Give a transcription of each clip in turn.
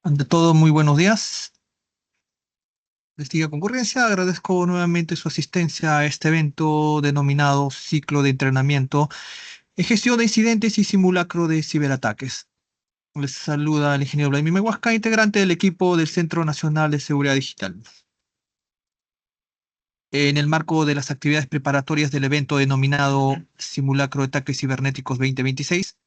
Ante todo, muy buenos días. Distinguida concurrencia, agradezco nuevamente su asistencia a este evento denominado Ciclo de Entrenamiento en Gestión de Incidentes y Simulacro de Ciberataques. Les saluda el ingeniero Vladimir Mehuasca, integrante del equipo del Centro Nacional de Seguridad Digital. En el marco de las actividades preparatorias del evento denominado Simulacro de Ataques Cibernéticos 2026,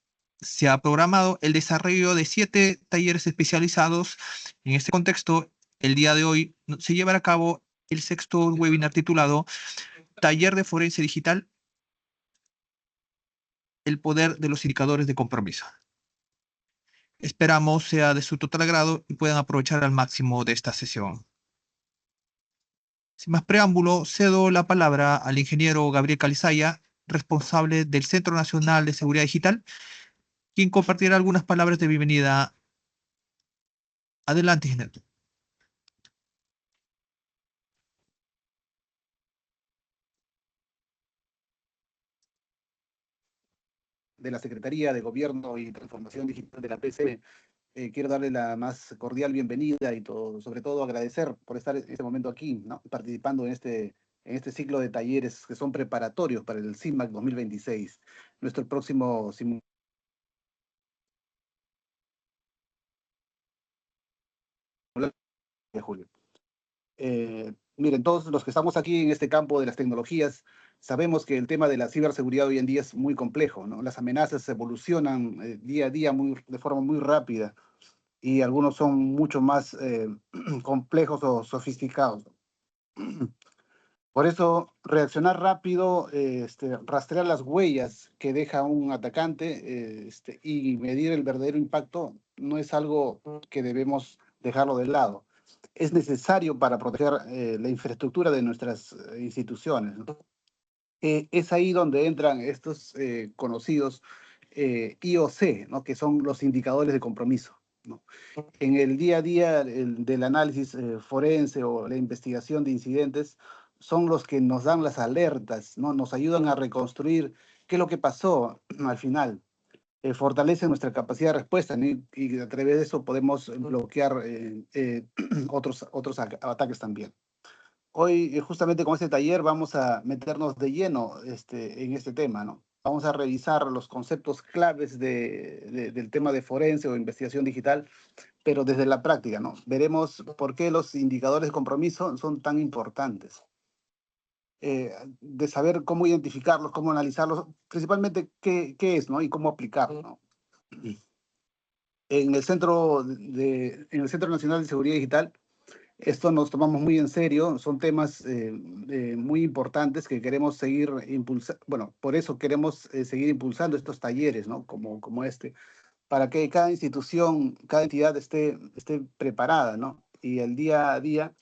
se ha programado el desarrollo de 7 talleres especializados. En este contexto, el día de hoy se llevará a cabo el sexto webinar titulado Taller de Forense Digital, el poder de los indicadores de compromiso. Esperamos sea de su total agrado y puedan aprovechar al máximo de esta sesión. Sin más preámbulo, cedo la palabra al ingeniero Gabriel Calizaya, responsable del Centro Nacional de Seguridad Digital, quien compartirá algunas palabras de bienvenida. Adelante, ingeniero. De la Secretaría de Gobierno y Transformación Digital de la PCM. Quiero darle la más cordial bienvenida y sobre todo agradecer por estar en este momento aquí, ¿no? Participando en este ciclo de talleres que son preparatorios para el CIMAC 2026, nuestro próximo simulacro de julio. Miren, todos los que estamos aquí en este campo de las tecnologías, sabemos que el tema de la ciberseguridad hoy en día es muy complejo, ¿no? Las amenazas evolucionan día a día de forma muy rápida y algunos son mucho más complejos o sofisticados. Por eso, reaccionar rápido, rastrear las huellas que deja un atacante y medir el verdadero impacto no es algo que debemos dejarlo de lado. Es necesario para proteger la infraestructura de nuestras instituciones, ¿no? Es ahí donde entran estos conocidos IOC, ¿no? Que son los indicadores de compromiso, ¿no? En el día a día del análisis forense o la investigación de incidentes, son los que nos dan las alertas, ¿no? Nos ayudan a reconstruir qué es lo que pasó al final. Fortalece nuestra capacidad de respuesta, ¿no? Y a través de eso podemos bloquear otros ataques también. Hoy, justamente con este taller, vamos a meternos de lleno en este tema, ¿no? Vamos a revisar los conceptos claves del tema de forense o investigación digital, pero desde la práctica, ¿no? Veremos por qué los indicadores de compromiso son tan importantes. De saber cómo identificarlos, cómo analizarlos, principalmente qué es, ¿no? Y cómo aplicarlo, ¿no? En el Centro Nacional de Seguridad Digital, esto nos tomamos muy en serio, son temas muy importantes que queremos seguir impulsando, bueno, por eso queremos seguir impulsando estos talleres, ¿no? Como este, para que cada institución, cada entidad esté preparada, ¿no? Y el día a día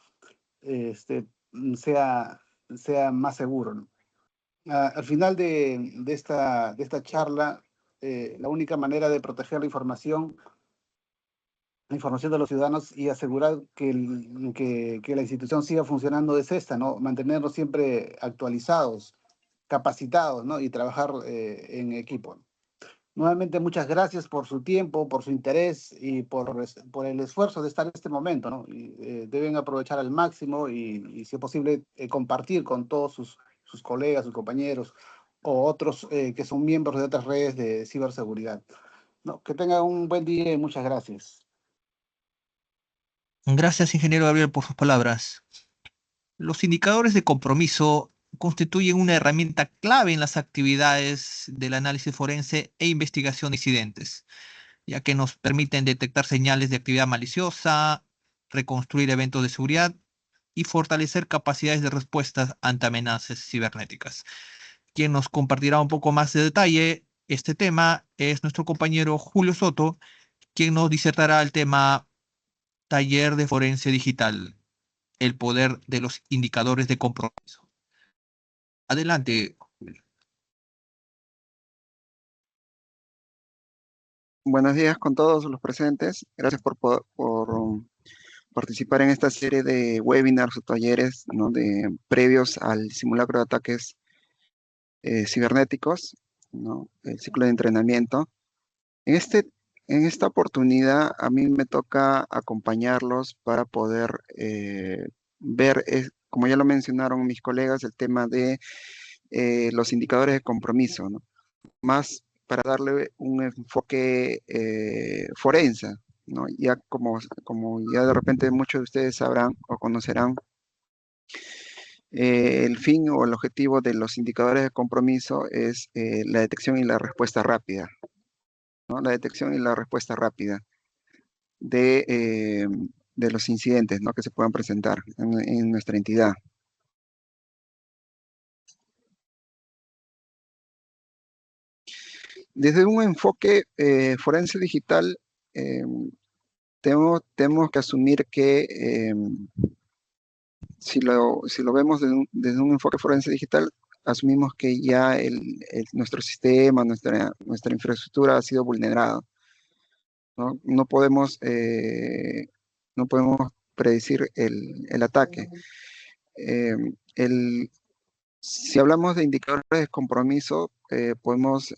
este, sea, sea más seguro, ¿no? Al final de esta charla, la única manera de proteger la información de los ciudadanos y asegurar que la institución siga funcionando es esta, ¿no? Mantenernos siempre actualizados, capacitados, ¿no? Y trabajar en equipo. Nuevamente, muchas gracias por su tiempo, por su interés y por el esfuerzo de estar en este momento, ¿no? Y, deben aprovechar al máximo y si es posible, compartir con todos sus colegas, sus compañeros o otros que son miembros de otras redes de ciberseguridad, ¿no? Que tengan un buen día y muchas gracias. Gracias, ingeniero Gabriel, por sus palabras. Los indicadores de compromiso constituyen una herramienta clave en las actividades del análisis forense e investigación de incidentes, ya que nos permiten detectar señales de actividad maliciosa, reconstruir eventos de seguridad y fortalecer capacidades de respuesta ante amenazas cibernéticas. Quien nos compartirá un poco más de detalle este tema es nuestro compañero Julio Soto, quien nos disertará el tema Taller de Forense Digital, el poder de los indicadores de compromiso. Adelante. Buenos días con todos los presentes. Gracias por participar en esta serie de webinars o talleres, ¿no? Previos al simulacro de ataques cibernéticos. ¿no? El ciclo de entrenamiento. En en esta oportunidad a mí me toca acompañarlos para poder ver, como ya lo mencionaron mis colegas, el tema de los indicadores de compromiso, ¿no? Más para darle un enfoque forense, ¿no? Ya como ya de repente muchos de ustedes sabrán o conocerán, el fin o el objetivo de los indicadores de compromiso es la detección y la respuesta rápida, ¿no? La detección y la respuesta rápida de, eh, de los incidentes, ¿no? Que se puedan presentar en nuestra entidad. Desde un enfoque forense digital, eh, tenemos que asumir que si lo vemos desde un enfoque forense digital, asumimos que ya nuestro sistema, nuestra infraestructura ha sido vulnerada, ¿no? No podemos predecir el ataque. Eh, el, si hablamos de indicadores de compromiso, podemos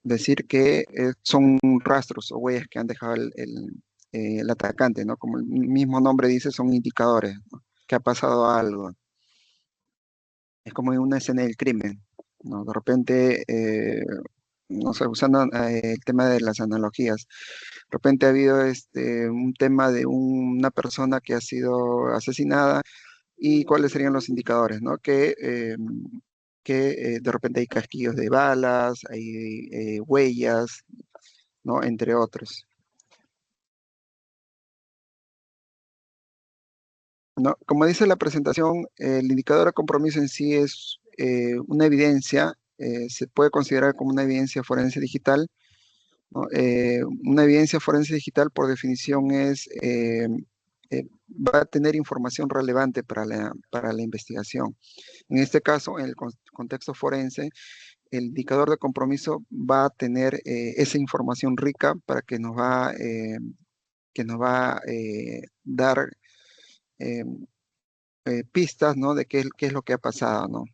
decir que son rastros o huellas que han dejado el atacante, ¿no? Como el mismo nombre dice, son indicadores, ¿no? Que ha pasado algo. Es como en una escena del crimen, ¿no? De repente, no sé, usando el tema de las analogías, de repente ha habido un tema de una persona que ha sido asesinada y cuáles serían los indicadores, ¿no? Que de repente hay casquillos de balas, hay huellas, ¿no? Entre otros, ¿no? Como dice la presentación, el indicador de compromiso en sí es una evidencia, se puede considerar como una evidencia forense digital, ¿no? Una evidencia forense digital, por definición, va a tener información relevante para la investigación. En este caso, en el contexto forense, el indicador de compromiso va a tener esa información rica para que nos va a dar eh, pistas, ¿no? De qué es lo que ha pasado, ¿no?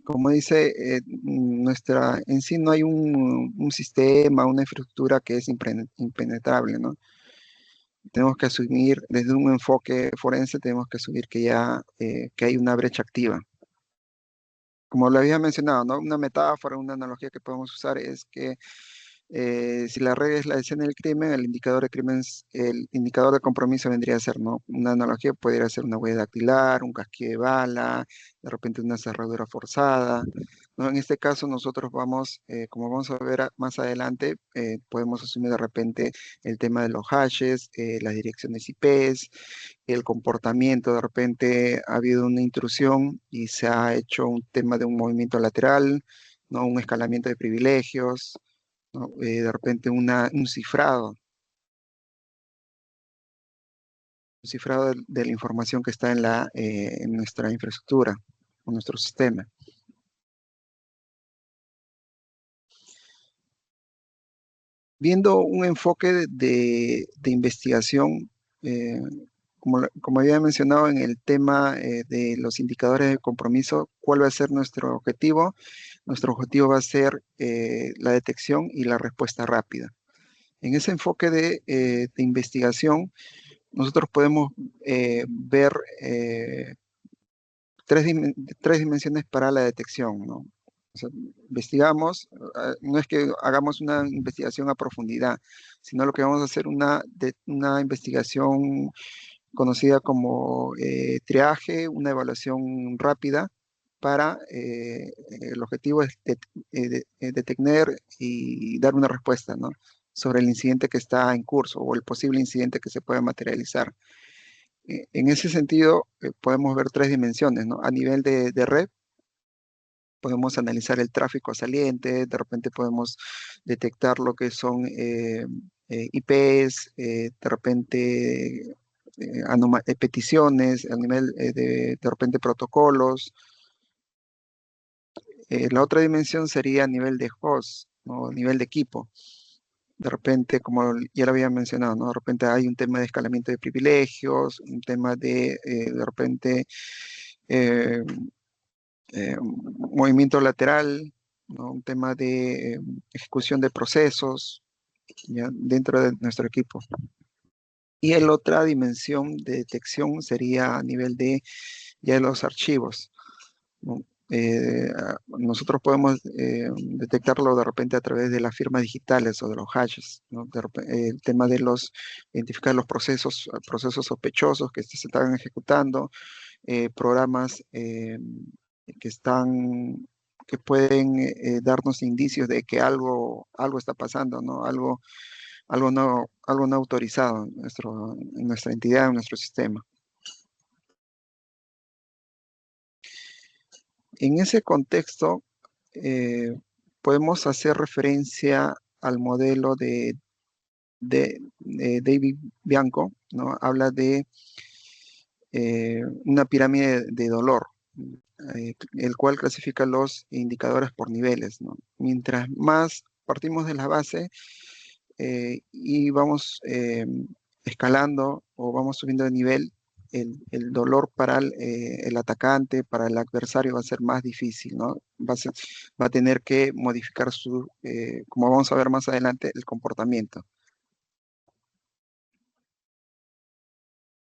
Como dice, en sí no hay un sistema, una infraestructura que es impenetrable, ¿no? Tenemos que asumir, desde un enfoque forense, tenemos que asumir que ya que hay una brecha activa. Como lo había mencionado, ¿no? Una metáfora, una analogía que podemos usar es que si la red es la escena del crimen, el indicador de compromiso vendría a ser, ¿no? Una analogía podría ser una huella dactilar, un casquillo de bala, de repente una cerradura forzada, ¿no? En este caso nosotros como vamos a ver más adelante, podemos asumir de repente el tema de los hashes, las direcciones IPs, el comportamiento, de repente ha habido una intrusión y se ha hecho un tema de un movimiento lateral, ¿no? Un escalamiento de privilegios, ¿no? De repente un cifrado de la información que está en nuestra infraestructura, en nuestro sistema. Viendo un enfoque de investigación, eh, como había mencionado en el tema de los indicadores de compromiso, ¿cuál va a ser nuestro objetivo? Nuestro objetivo va a ser la detección y la respuesta rápida. En ese enfoque de investigación, nosotros podemos ver tres dimensiones para la detección, ¿no? O sea, investigamos, no es que hagamos una investigación a profundidad, sino lo que vamos a hacer una investigación conocida como triaje, una evaluación rápida para, el objetivo es detectar y dar una respuesta, ¿no? Sobre el incidente que está en curso o el posible incidente que se pueda materializar. En ese sentido, podemos ver tres dimensiones, ¿no? A nivel de red, podemos analizar el tráfico saliente, de repente podemos detectar lo que son IPs, de repente peticiones, a nivel de repente protocolos. La otra dimensión sería a nivel de host, ¿no? A nivel de equipo. De repente, como ya lo había mencionado, ¿no? De repente hay un tema de escalamiento de privilegios, un tema de repente, eh, movimiento lateral, ¿no? Un tema de ejecución de procesos, ¿ya? Dentro de nuestro equipo. Y la otra dimensión de detección sería a nivel de ya los archivos, ¿no? Nosotros podemos detectarlo de repente a través de las firmas digitales o de los hashes, ¿no? El tema de identificar los procesos sospechosos que se están ejecutando, programas que están, que pueden darnos indicios de que algo está pasando, ¿no? Algo no autorizado en nuestra entidad, en nuestro sistema. En ese contexto, eh, podemos hacer referencia al modelo de David Bianco, ¿no? Habla de una pirámide de dolor, el cual clasifica los indicadores por niveles, ¿no? Mientras más partimos de la base y vamos escalando o vamos subiendo de nivel, el dolor para el atacante, para el adversario va a ser más difícil, ¿no? Va a tener que modificar como vamos a ver más adelante, el comportamiento.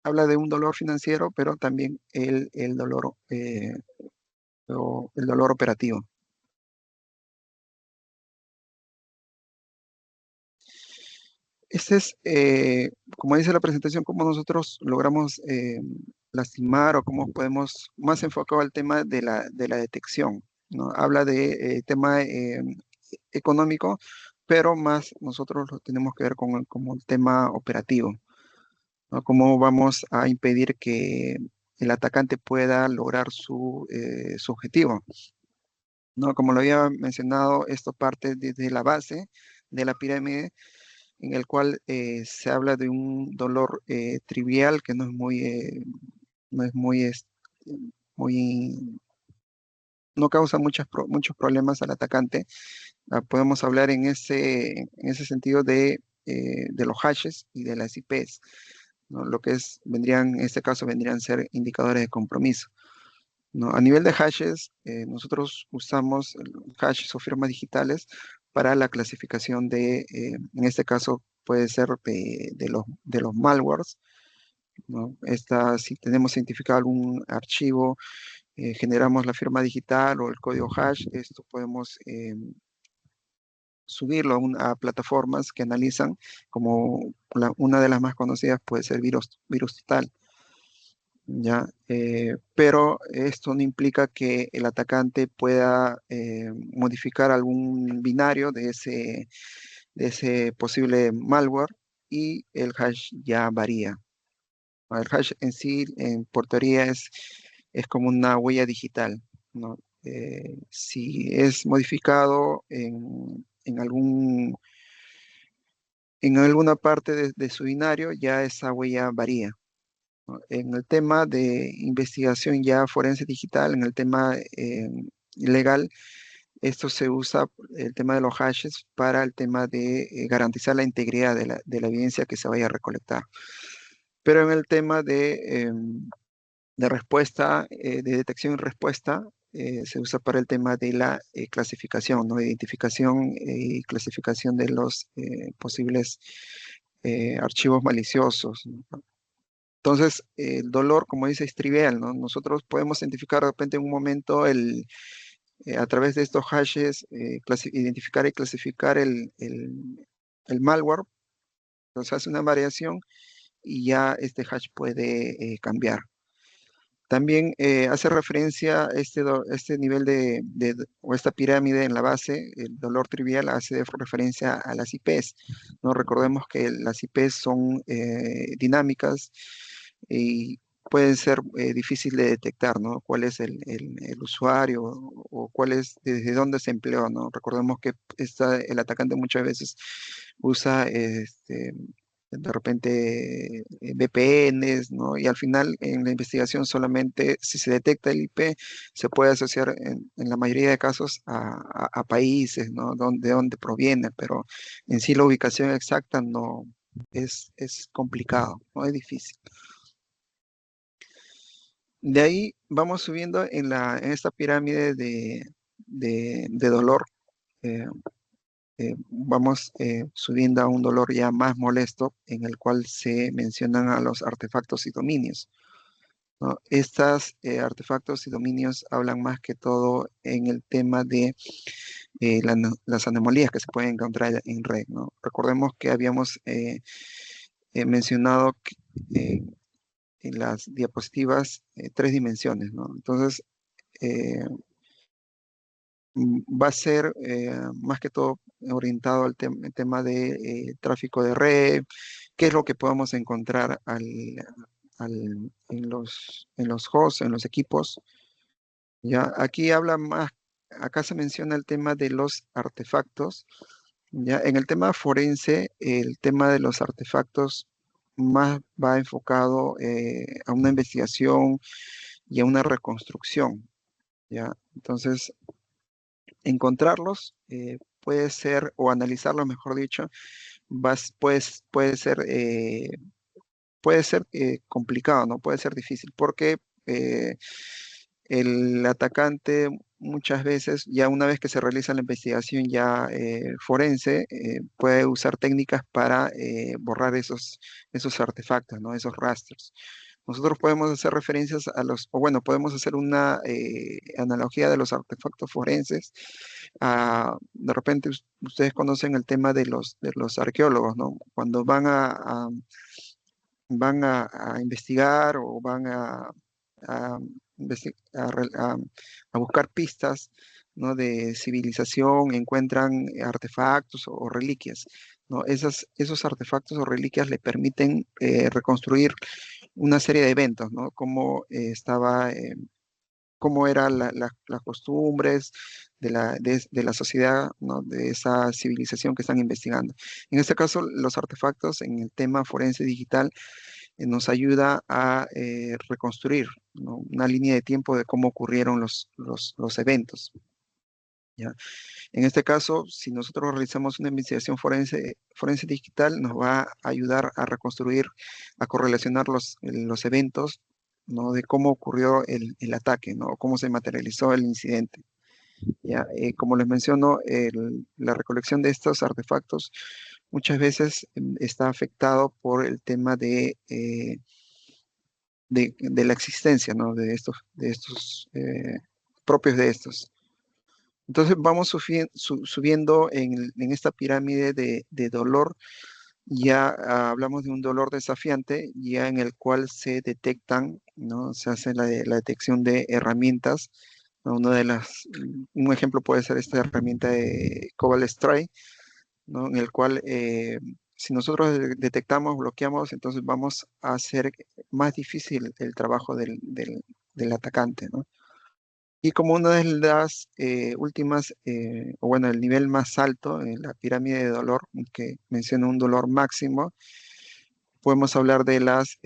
Habla de un dolor financiero, pero también el dolor el dolor operativo. Este es, como dice la presentación, cómo nosotros logramos lastimar o cómo podemos, más enfocado al tema de la detección, ¿no? Habla de tema económico, pero más nosotros lo tenemos que ver como el tema operativo, ¿no? Cómo vamos a impedir que el atacante pueda lograr su objetivo, ¿no? Como lo había mencionado, esto parte desde la base de la pirámide, en el cual se habla de un dolor trivial que no es muy, no causa muchos problemas al atacante. Podemos hablar en ese sentido de los hashes y de las IPs, ¿no? Lo que en este caso vendrían a ser indicadores de compromiso, ¿no? A nivel de hashes, nosotros usamos hashes o firmas digitales para la clasificación en este caso puede ser de los malwares, ¿no? Si tenemos identificado algún archivo, generamos la firma digital o el código hash, esto podemos subirlo a plataformas que analizan, como una de las más conocidas puede ser Virus Total. ¿Ya? Pero esto no implica que el atacante pueda modificar algún binario de ese posible malware y el hash ya varía. El hash en sí, por teoría, es como una huella digital, ¿no? Si es modificado en alguna parte de su binario, ya esa huella varía, ¿no? En el tema de investigación ya forense digital, en el tema legal, esto se usa, el tema de los hashes, para el tema de garantizar la integridad de la evidencia que se vaya a recolectar. Pero en el tema de respuesta, de detección y respuesta, se usa para el tema de la clasificación, ¿no? Identificación y clasificación de los posibles archivos maliciosos, ¿no? Entonces, el dolor, como dice, es trivial, ¿no? Nosotros podemos identificar de repente en un momento a través de estos hashes, identificar y clasificar el malware. Entonces hace una variación y ya este hash puede cambiar. También hace referencia a este nivel o esta pirámide en la base, el dolor trivial hace referencia a las IPs, ¿no? Recordemos que las IPs son dinámicas y pueden ser difíciles de detectar, ¿no? Cuál es el usuario o desde dónde se empleó, ¿no? Recordemos que el atacante muchas veces usa de repente VPNs, ¿no? Y al final en la investigación solamente si se detecta el IP se puede asociar en la mayoría de casos a países, ¿no? De dónde proviene, pero en sí la ubicación exacta no es complicado, ¿no? Es difícil. De ahí vamos subiendo en esta pirámide de dolor. eh, Vamos subiendo a un dolor ya más molesto, en el cual se mencionan a los artefactos y dominios, ¿no? Estos artefactos y dominios hablan más que todo en el tema de las anomalías que se pueden encontrar en red, ¿no? Recordemos que habíamos mencionado eh, en las diapositivas 3 dimensiones, ¿no? Entonces, eh, va a ser más que todo orientado al tema de tráfico de red, qué es lo que podemos encontrar en los hosts, en los equipos. Ya, aquí habla más, acá se menciona el tema de los artefactos. Ya, en el tema forense, el tema de los artefactos más va enfocado a una investigación y a una reconstrucción. Ya, entonces encontrarlos puede ser, o analizarlos, mejor dicho, pues, puede ser complicado, ¿no? Puede ser difícil, porque el atacante muchas veces, ya una vez que se realiza la investigación ya forense, puede usar técnicas para borrar esos artefactos, ¿no? Esos rastros. Nosotros podemos hacer referencias a o bueno, podemos hacer una analogía de los artefactos forenses. De repente ustedes conocen el tema de los arqueólogos, ¿no? Cuando van a investigar o van a, a buscar pistas, ¿no? De civilización, encuentran artefactos o reliquias, ¿no? Esos artefactos o reliquias le permiten reconstruir una serie de eventos, ¿no? Cómo eran las costumbres de la sociedad, ¿no? De esa civilización que están investigando. En este caso, los artefactos en el tema forense digital nos ayuda a reconstruir, ¿no? Una línea de tiempo de cómo ocurrieron los eventos. ¿Ya? En este caso, si nosotros realizamos una investigación forense digital, nos va a ayudar a reconstruir, a correlacionar los eventos, ¿no? De cómo ocurrió el ataque, ¿no? Cómo se materializó el incidente. ¿Ya? Como les menciono, la recolección de estos artefactos muchas veces está afectado por el tema de la existencia, ¿no? De estos propios de estos. Entonces vamos subiendo en esta pirámide de dolor. Ya hablamos de un dolor desafiante, ya en el cual se detectan, ¿no? Se hace la detección de herramientas, ¿no? Un ejemplo puede ser esta herramienta de Cobalt Strike, ¿no? En el cual si nosotros detectamos, bloqueamos, entonces vamos a hacer más difícil el trabajo del atacante, ¿no? Y como una de las últimas, o bueno, el nivel más alto en la pirámide de dolor, que menciona un dolor máximo, podemos hablar de las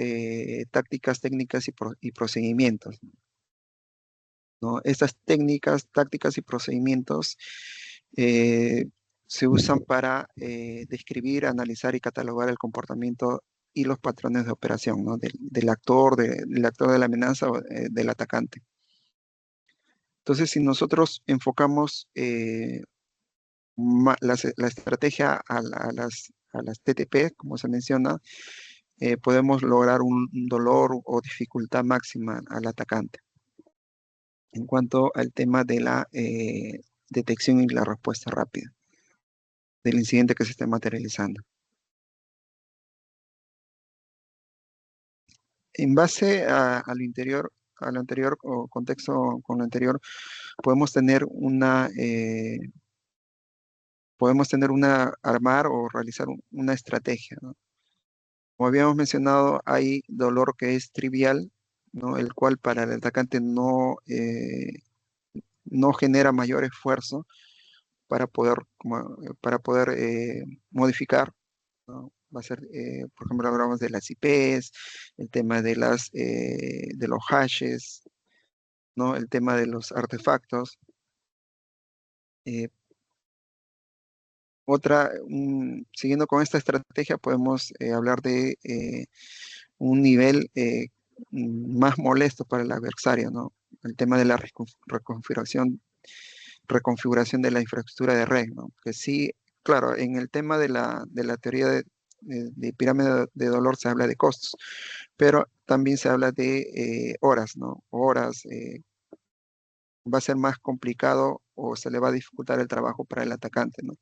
tácticas, técnicas y procedimientos, ¿no? Estas técnicas, tácticas y procedimientos eh, se usan para describir, analizar y catalogar el comportamiento y los patrones de operación, ¿no? Del actor de la amenaza o del atacante. Entonces, si nosotros enfocamos la estrategia a las TTP, como se menciona, podemos lograr un dolor o dificultad máxima al atacante. En cuanto al tema de la detección y la respuesta rápida del incidente que se esté materializando. En base a lo anterior o contexto con lo anterior, podemos tener armar o realizar una estrategia, ¿no? Como habíamos mencionado, hay dolor que es trivial, ¿no? El cual para el atacante no genera mayor esfuerzo para poder modificar, ¿no? Va a ser, por ejemplo, hablamos de las IPs, el tema de los hashes, ¿no? El tema de los artefactos. Eh, Siguiendo con esta estrategia, podemos hablar de un nivel más molesto para el adversario, ¿no? El tema de la reconfiguración de la infraestructura de red, ¿no? Que sí, claro, en el tema de la teoría de pirámide de dolor se habla de costos, pero también se habla de horas, ¿no? Horas, va a ser más complicado o se le va a dificultar el trabajo para el atacante, ¿no?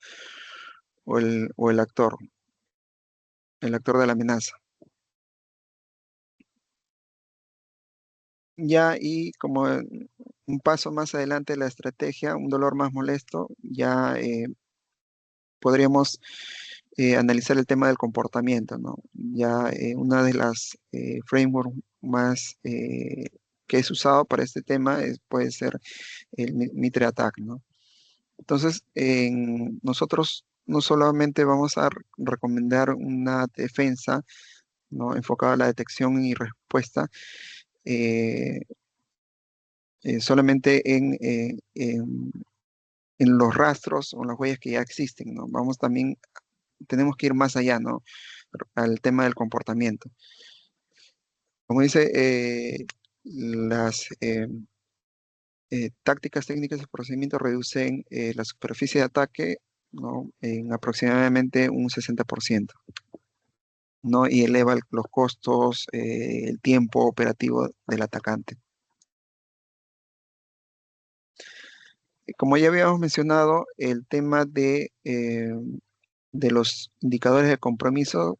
O el actor de la amenaza. Ya, y como un paso más adelante de la estrategia, un dolor más molesto, ya podríamos analizar el tema del comportamiento, ¿no? Ya una de las frameworks más que es usado para este tema puede ser el Mitre Attack, ¿no? Entonces, nosotros no solamente vamos a recomendar una defensa, ¿no? Enfocada a la detección y respuesta, eh, solamente en los rastros o las huellas que ya existen, ¿no? Vamos también, tenemos que ir más allá, ¿no? Al tema del comportamiento. Como dice, las tácticas técnicas de procedimiento reducen la superficie de ataque, ¿no? En aproximadamente un 60%, ¿no? Y eleva los costos, el tiempo operativo del atacante. Como ya habíamos mencionado, el tema de los indicadores de compromiso,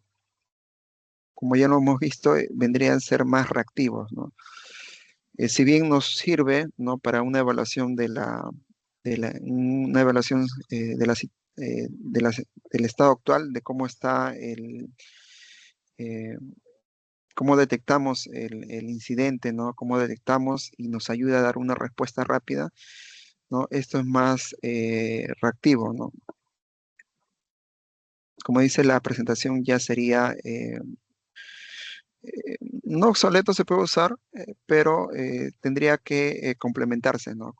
como ya lo hemos visto, vendrían a ser más reactivos, ¿no? Si bien nos sirve, ¿no? Para una evaluación una evaluación del estado actual, de cómo está eh, cómo detectamos el incidente, ¿no? Cómo detectamos y nos ayuda a dar una respuesta rápida, ¿no? Esto es más reactivo, ¿no? Como dice la presentación, ya sería no obsoleto, se puede usar, pero tendría que complementarse, ¿no?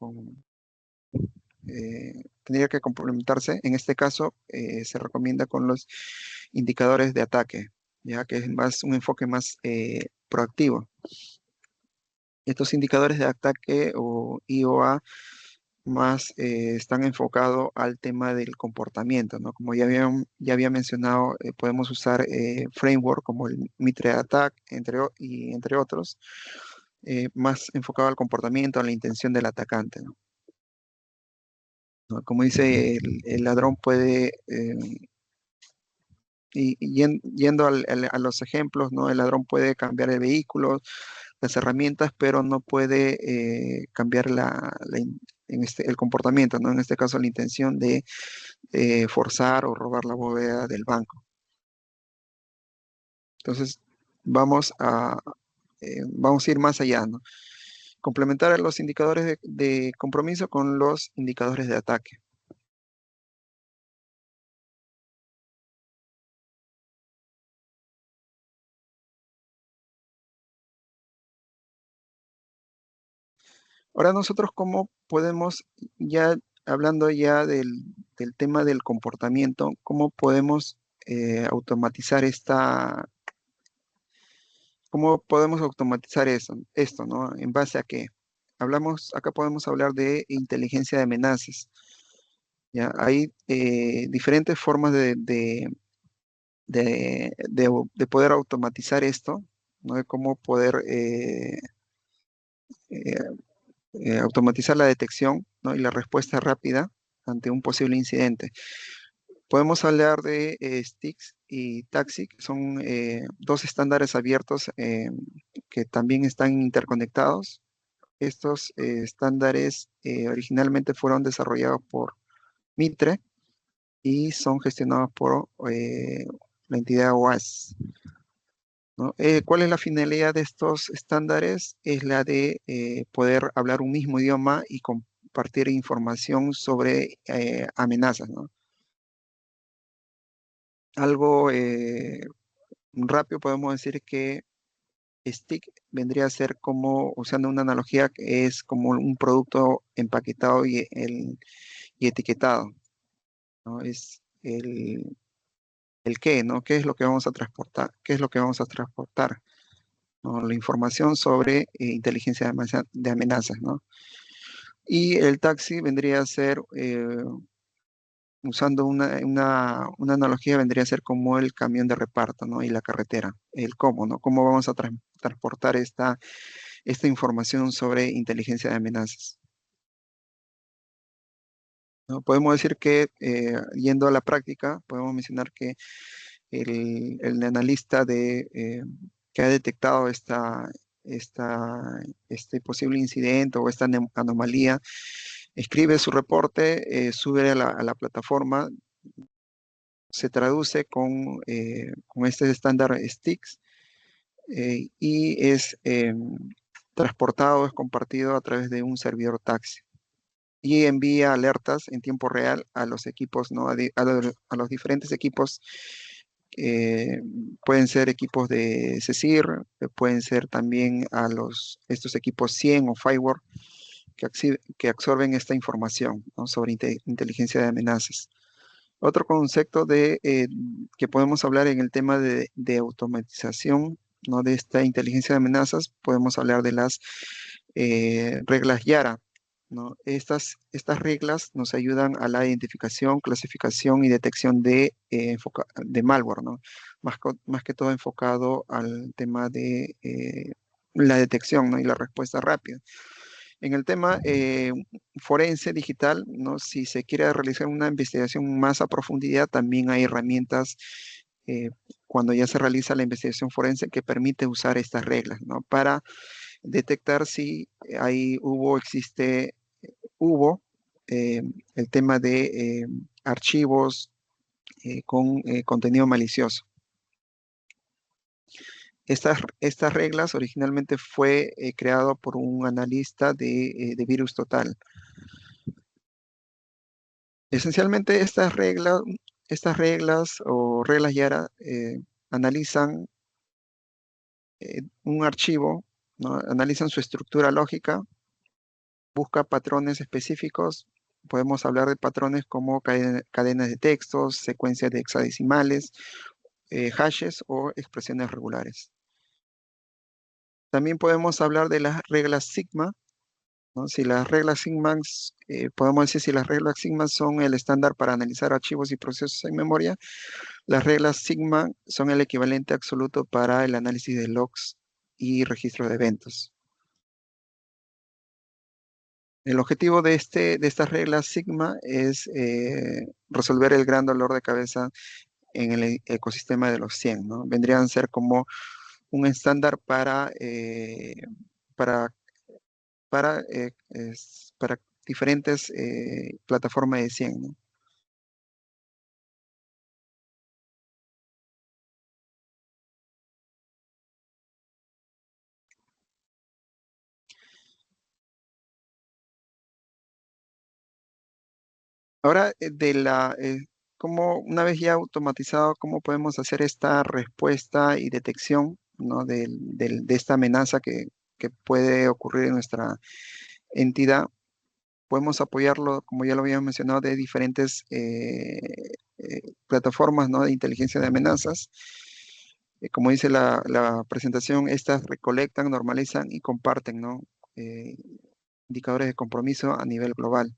Tendría que complementarse. En este caso, se recomienda con los indicadores de ataque, ya que es más un enfoque más proactivo. Estos indicadores de ataque o IOA más están enfocados al tema del comportamiento, ¿no? Como ya había mencionado, podemos usar framework como el Mitre Attack, entre otros, más enfocado al comportamiento, a la intención del atacante, ¿no? ¿No? Como dice, el ladrón puede, yendo a los ejemplos, ¿no? El ladrón puede cambiar el vehículo, las herramientas, pero no puede cambiar el comportamiento, ¿no? En este caso, la intención de forzar o robar la bóveda del banco. Entonces, vamos vamos a ir más allá, ¿no? Complementar los indicadores de compromiso con los indicadores de ataque. Ahora nosotros, ¿cómo podemos, ya hablando ya del tema del comportamiento, cómo podemos automatizar cómo podemos automatizar esto, ¿no? ¿En base a qué? Acá podemos hablar de inteligencia de amenazas. ¿Ya? Hay diferentes formas de poder automatizar esto, ¿no? De cómo poder eh, automatizar la detección, ¿no? Y la respuesta rápida ante un posible incidente. Podemos hablar de STIX y TAXII, que son dos estándares abiertos que también están interconectados. Estos estándares originalmente fueron desarrollados por Mitre y son gestionados por la entidad OAS, ¿no? ¿Cuál es la finalidad de estos estándares? Es la de poder hablar un mismo idioma y compartir información sobre amenazas, ¿no? Algo rápido podemos decir que stick vendría a ser como, usando una analogía, que es como un producto empaquetado y etiquetado, ¿no? Es el qué, ¿no? ¿Qué es lo que vamos a transportar? ¿Qué es lo que vamos a transportar? ¿no? La información sobre inteligencia de amenazas, ¿no? Y el taxi vendría a ser, usando una analogía, vendría a ser como el camión de reparto, ¿no? Y la carretera, el cómo, ¿no? Cómo vamos a transportar esta información sobre inteligencia de amenazas, ¿no? Podemos decir que, yendo a la práctica, podemos mencionar que el analista que ha detectado este posible incidente o esta anomalía, escribe su reporte, sube a la plataforma, se traduce con este estándar STIX, y es transportado, es compartido a través de un servidor taxi y envía alertas en tiempo real a los equipos, ¿no? A los diferentes equipos. Pueden ser equipos de CECIR, pueden ser también estos equipos 100 o Firewall que absorben esta información, ¿no? Sobre inteligencia de amenazas. Otro concepto que podemos hablar en el tema de automatización, ¿no? De esta inteligencia de amenazas, podemos hablar de las reglas YARA, ¿no? Estas reglas nos ayudan a la identificación, clasificación y detección de malware, ¿no? Más que todo enfocado al tema de la detección, ¿no? Y la respuesta rápida. En el tema forense digital, ¿no? Si se quiere realizar una investigación más a profundidad, también hay herramientas eh, cuando ya se realiza la investigación forense que permite usar estas reglas, ¿no? Para detectar si hubo el tema de archivos con contenido malicioso. Estas reglas originalmente fue creado por un analista de Virus Total. Esencialmente estas reglas o reglas YARA analizan un archivo, ¿no? Analizan su estructura lógica, busca patrones específicos. Podemos hablar de patrones como cadenas de textos, secuencias de hexadecimales, hashes o expresiones regulares. También podemos hablar de las reglas Sigma, ¿no? Si las reglas Sigma, podemos decir si las reglas Sigma son el estándar para analizar archivos y procesos en memoria, las reglas Sigma son el equivalente absoluto para el análisis de logs y registro de eventos. El objetivo de estas reglas Sigma es resolver el gran dolor de cabeza en el ecosistema de los 100, ¿no? Vendrían a ser como un estándar para, para diferentes plataformas de 100, ¿no? Ahora, como una vez ya automatizado, ¿cómo podemos hacer esta respuesta y detección, ¿no? De esta amenaza que puede ocurrir en nuestra entidad? Podemos apoyarlo, como ya lo habíamos mencionado, de diferentes plataformas, ¿no? De inteligencia de amenazas. Como dice la presentación, estas recolectan, normalizan y comparten, ¿no? Eh, Indicadores de compromiso a nivel global.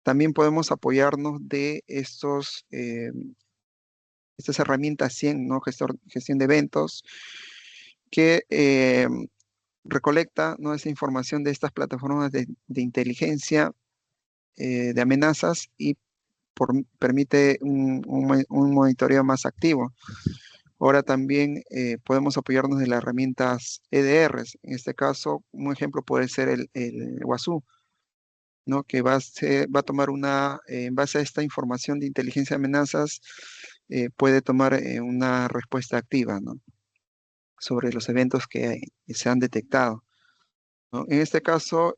También podemos apoyarnos de estas herramientas 100, ¿no? Gestión de eventos, que recolecta, ¿no? Esa información de estas plataformas de inteligencia de amenazas y permite un monitoreo más activo. Ahora también podemos apoyarnos de las herramientas EDRs. En este caso, un ejemplo puede ser el WASU, ¿no? Que va a tomar en base a esta información de inteligencia de amenazas, puede tomar una respuesta activa, ¿no? Sobre los eventos que se han detectado, ¿no? En este caso,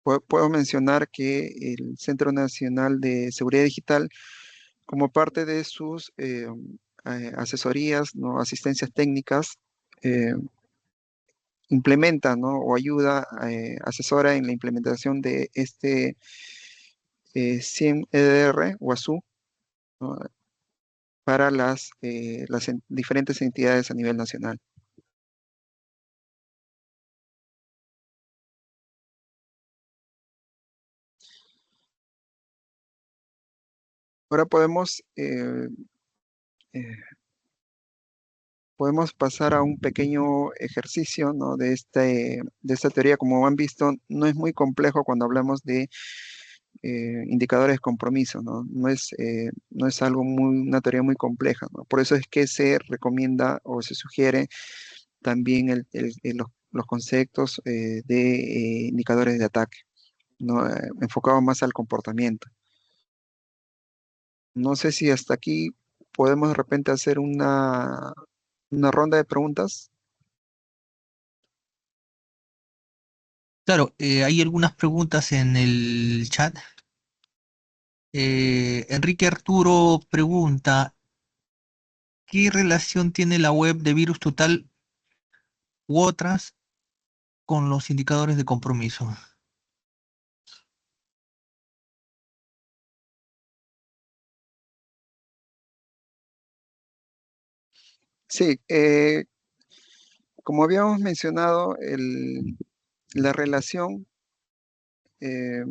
puedo mencionar que el Centro Nacional de Seguridad Digital, como parte de sus asesorías, ¿no? Asistencias técnicas, eh, implementa, ¿no? O ayuda, asesora en la implementación de este 100 EDR o ASU, ¿no? para las diferentes entidades a nivel nacional. Ahora eh, podemos pasar a un pequeño ejercicio, ¿no? De esta teoría. Como han visto, no es muy complejo cuando hablamos de indicadores de compromiso, ¿no? No es algo una teoría muy compleja, ¿no? Por eso es que se recomienda o se sugiere también los conceptos de indicadores de ataque, ¿no? Enfocados más al comportamiento. No sé si hasta aquí podemos de repente hacer una ronda de preguntas. Claro, hay algunas preguntas en el chat. Enrique Arturo pregunta, ¿qué relación tiene la web de Virus Total u otras con los indicadores de compromiso? Sí, como habíamos mencionado, la relación eh,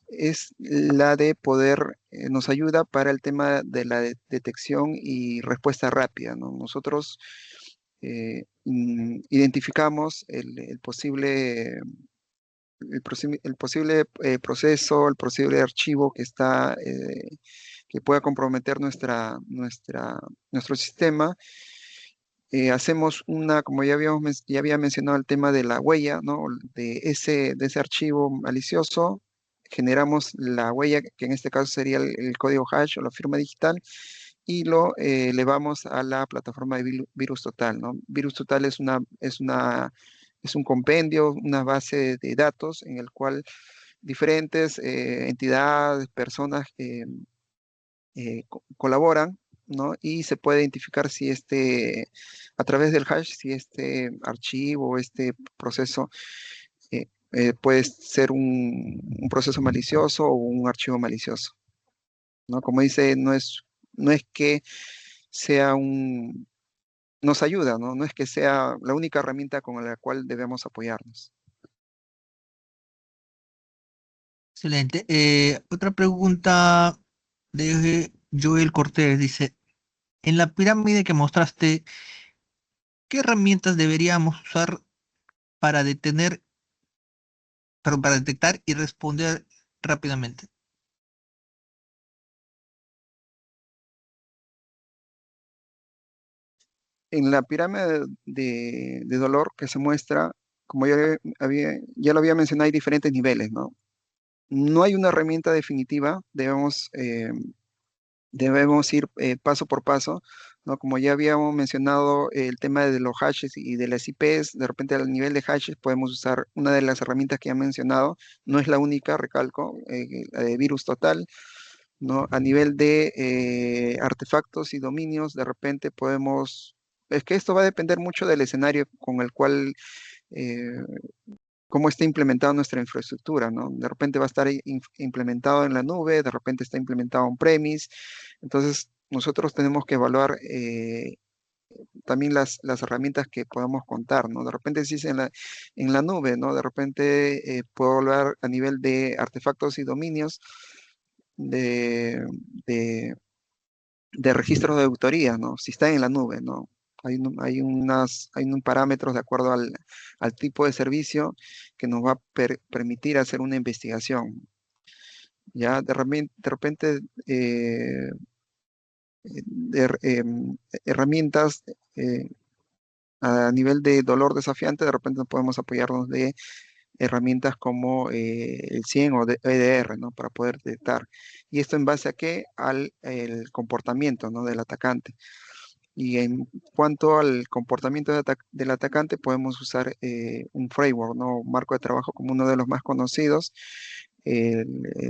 es la de poder, nos ayuda para el tema de la detección y respuesta rápida, ¿no? Nosotros identificamos el posible proceso, el posible archivo que pueda comprometer nuestro sistema. Hacemos como ya había mencionado el tema de la huella, ¿no? De ese archivo malicioso, generamos la huella, que en este caso sería el código hash o la firma digital, y lo elevamos a la plataforma de Virus Total, ¿no? Virus Total es un compendio, una base de datos en el cual diferentes entidades, personas colaboran, ¿no? Y se puede identificar si a través del hash, si este archivo o este proceso puede ser un proceso malicioso o un archivo malicioso, ¿no? Como dice, no es que sea nos ayuda, ¿no? No es que sea la única herramienta con la cual debemos apoyarnos. Excelente. Otra pregunta de Joel Cortés dice, en la pirámide que mostraste, ¿qué herramientas deberíamos usar para para detectar y responder rápidamente? En la pirámide de dolor que se muestra, como ya lo había mencionado, hay diferentes niveles, ¿no? No hay una herramienta definitiva, debemos ir paso por paso, ¿no? Como ya habíamos mencionado el tema de los hashes y de las IPs, de repente al nivel de hashes podemos usar una de las herramientas que ya he mencionado, no es la única, recalco, la de Virus Total, ¿no? A nivel de artefactos y dominios, de repente es que esto va a depender mucho del escenario con el cual eh, cómo está implementada nuestra infraestructura, ¿no? De repente va a estar implementado en la nube, de repente está implementado on-premise. Entonces, nosotros tenemos que evaluar también las herramientas que podemos contar, ¿no? De repente si es en la nube, ¿no? De repente puedo hablar a nivel de artefactos y dominios de, de, de registros de autoría, ¿no? Si está en la nube, ¿no? Hay unos parámetros de acuerdo al tipo de servicio que nos va a permitir hacer una investigación. Ya de repente herramientas a nivel de dolor desafiante, de repente podemos apoyarnos de herramientas como el 100 o de EDR, ¿no? Para poder detectar. ¿Y esto en base a qué? Al el comportamiento, ¿no? Del atacante. Y en cuanto al comportamiento del atacante, podemos usar un framework, ¿no? Un marco de trabajo como uno de los más conocidos, el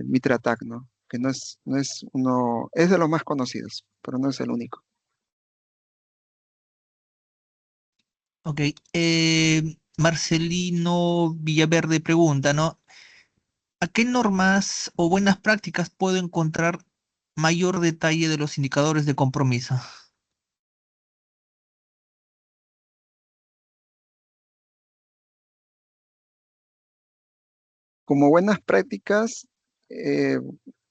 Mitra Attack, ¿no? Que no es uno, es de los más conocidos, pero no es el único. Ok. Marcelino Villaverde pregunta, ¿no? ¿A qué normas o buenas prácticas puedo encontrar mayor detalle de los indicadores de compromiso. Como buenas prácticas, eh,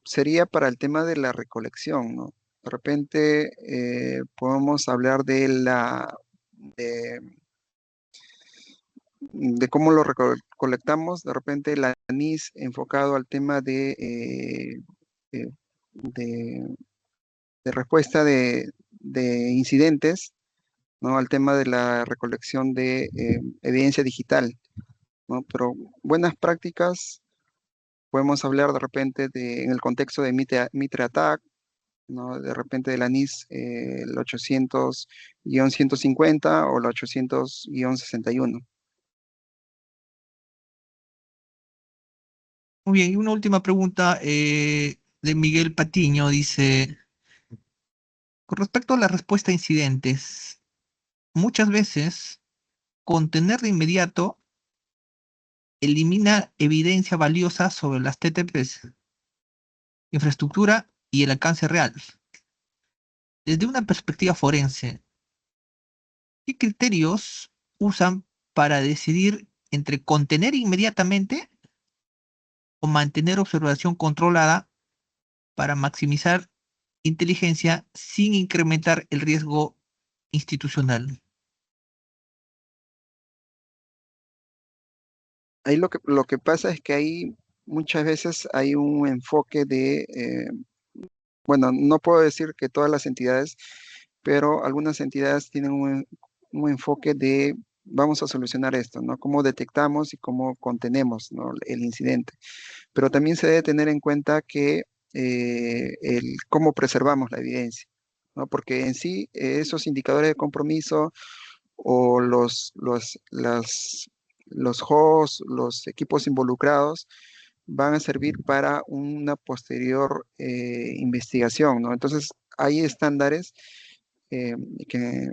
sería para el tema de la recolección, ¿no? De repente podemos hablar de, de cómo lo recolectamos, de repente el anís enfocado al tema eh, de- de respuesta de incidentes, ¿no? Al tema de la recolección de evidencia digital, ¿no? Pero buenas prácticas, podemos hablar de repente en el contexto de Mitre Attack, ¿no? De repente del ANIS, el 800-150 o el 800-61. Muy bien, y una última pregunta de Miguel Patiño dice, con respecto a la respuesta a incidentes, muchas veces contener de inmediato elimina evidencia valiosa sobre las TTPs, infraestructura y el alcance real. Desde una perspectiva forense, ¿qué criterios usan para decidir entre contener inmediatamente o mantener observación controlada para maximizar inteligencia sin incrementar el riesgo institucional? Ahí lo que pasa es que ahí muchas veces hay un enfoque bueno, no puedo decir que todas las entidades, pero algunas entidades tienen un enfoque de vamos a solucionar esto, ¿no? Cómo detectamos y cómo contenemos, ¿no? El incidente. Pero también se debe tener en cuenta que cómo preservamos la evidencia, ¿no? Porque en sí esos indicadores de compromiso o los hosts, los equipos involucrados, van a servir para una posterior investigación, ¿no? Entonces, hay estándares eh,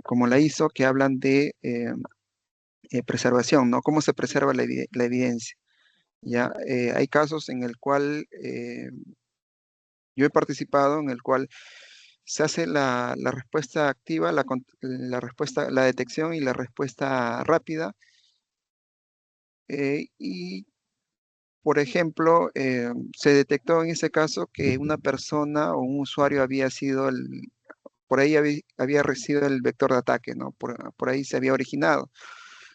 como la ISO que hablan de preservación, ¿no? Cómo se preserva la evidencia. Ya, hay casos en el cual yo he participado, en el cual se hace la respuesta activa, la respuesta, la detección y la respuesta rápida. Y, por ejemplo, se detectó en ese caso que una persona o un usuario había sido por ahí había recibido el vector de ataque, ¿no? Por ahí se había originado.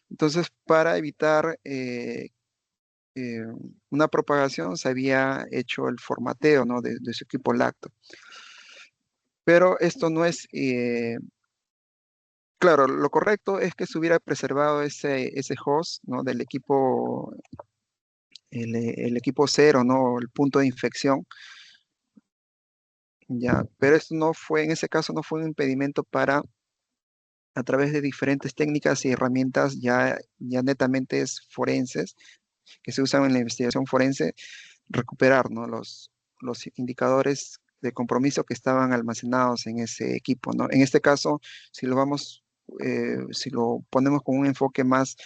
Entonces, para evitar eh, una propagación, se había hecho el formateo, ¿no? De su equipo lacto. Pero esto no es, claro, lo correcto es que se hubiera preservado ese host, ¿no? Del equipo, el equipo cero, ¿no? El punto de infección, ya. Pero esto no fue, en ese caso no fue un impedimento para, a través de diferentes técnicas y herramientas ya netamente forenses, que se usan en la investigación forense, recuperar, ¿no? Los indicadores de compromiso que estaban almacenados en ese equipo, ¿no? En este caso, si lo vamos, si lo ponemos con un enfoque más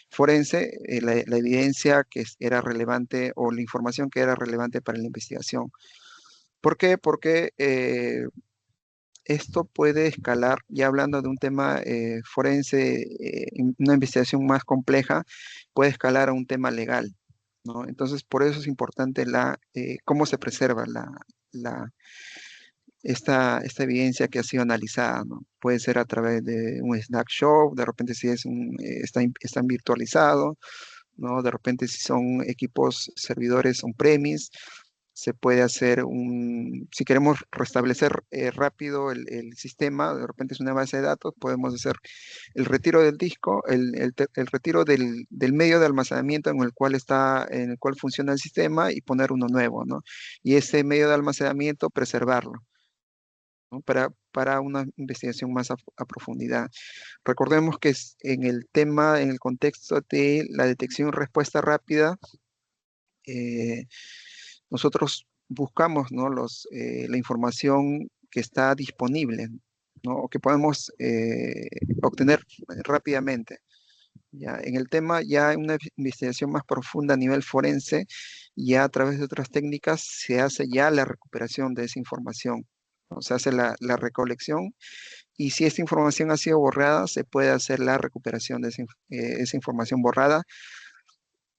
forense, la evidencia era relevante o la información que era relevante para la investigación. ¿Por qué? Porque esto puede escalar, ya hablando de un tema forense, una investigación más compleja, puede escalar a un tema legal, ¿no? Entonces, por eso es importante cómo se preserva la, esta evidencia que ha sido analizada, ¿no? Puede ser a través de un snapshot, de repente si están virtualizado, ¿no? De repente si son equipos servidores on-premise, se puede hacer si queremos restablecer rápido el sistema, de repente es una base de datos, podemos hacer el retiro del disco, el retiro del medio de almacenamiento en el cual funciona el sistema y poner uno nuevo, ¿no? Y ese medio de almacenamiento preservarlo, ¿no? Para una investigación más a profundidad. Recordemos que en el tema, en el contexto de la detección y respuesta rápida, eh, nosotros buscamos, ¿no? La información que está disponible, ¿no? O que podemos obtener rápidamente. Ya, en el tema, ya en una investigación más profunda a nivel forense, ya a través de otras técnicas se hace ya la recuperación de esa información, ¿no? Se hace la recolección y si esta información ha sido borrada, se puede hacer la recuperación de esa información borrada,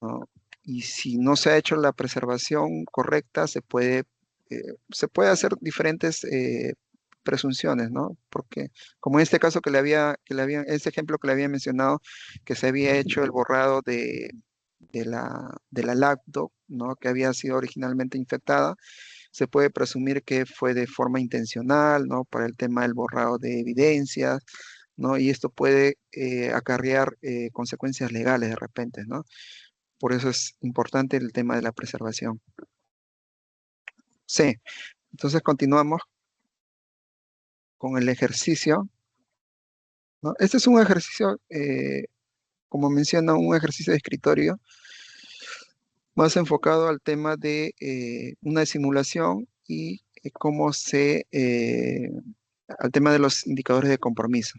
¿no? Y si no se ha hecho la preservación correcta, se puede hacer diferentes presunciones, ¿no? Porque como en este caso este ejemplo que le había mencionado, que se había hecho el borrado de la laptop, ¿no? Que había sido originalmente infectada, se puede presumir que fue de forma intencional, ¿no? Para el tema del borrado de evidencias, ¿no? Y esto puede acarrear consecuencias legales de repente, ¿no? Por eso es importante el tema de la preservación. Sí, entonces continuamos con el ejercicio, ¿no? Este es un ejercicio, como menciona, un ejercicio de escritorio, más enfocado al tema de una simulación y al tema de los indicadores de compromiso.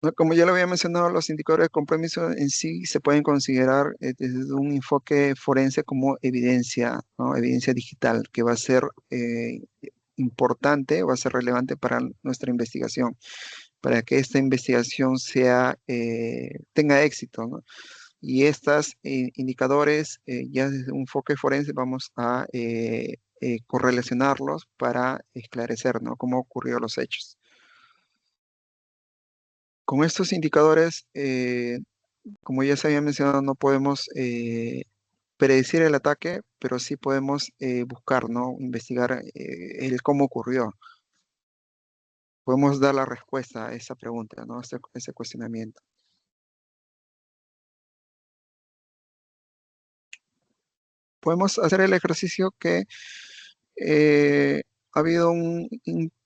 ¿No? Como ya lo había mencionado, los indicadores de compromiso en sí se pueden considerar desde un enfoque forense como evidencia, ¿no? Evidencia digital, que va a ser importante, va a ser relevante para nuestra investigación, para que esta investigación tenga éxito, ¿no? Y estos indicadores, ya desde un enfoque forense, vamos a correlacionarlos para esclarecer, ¿no? Cómo ocurrieron los hechos. Con estos indicadores, como ya se había mencionado, no podemos predecir el ataque, pero sí podemos buscar, ¿no? Investigar el cómo ocurrió. Podemos dar la respuesta a esa pregunta, ¿no? Ese cuestionamiento. Podemos hacer el ejercicio que ha habido un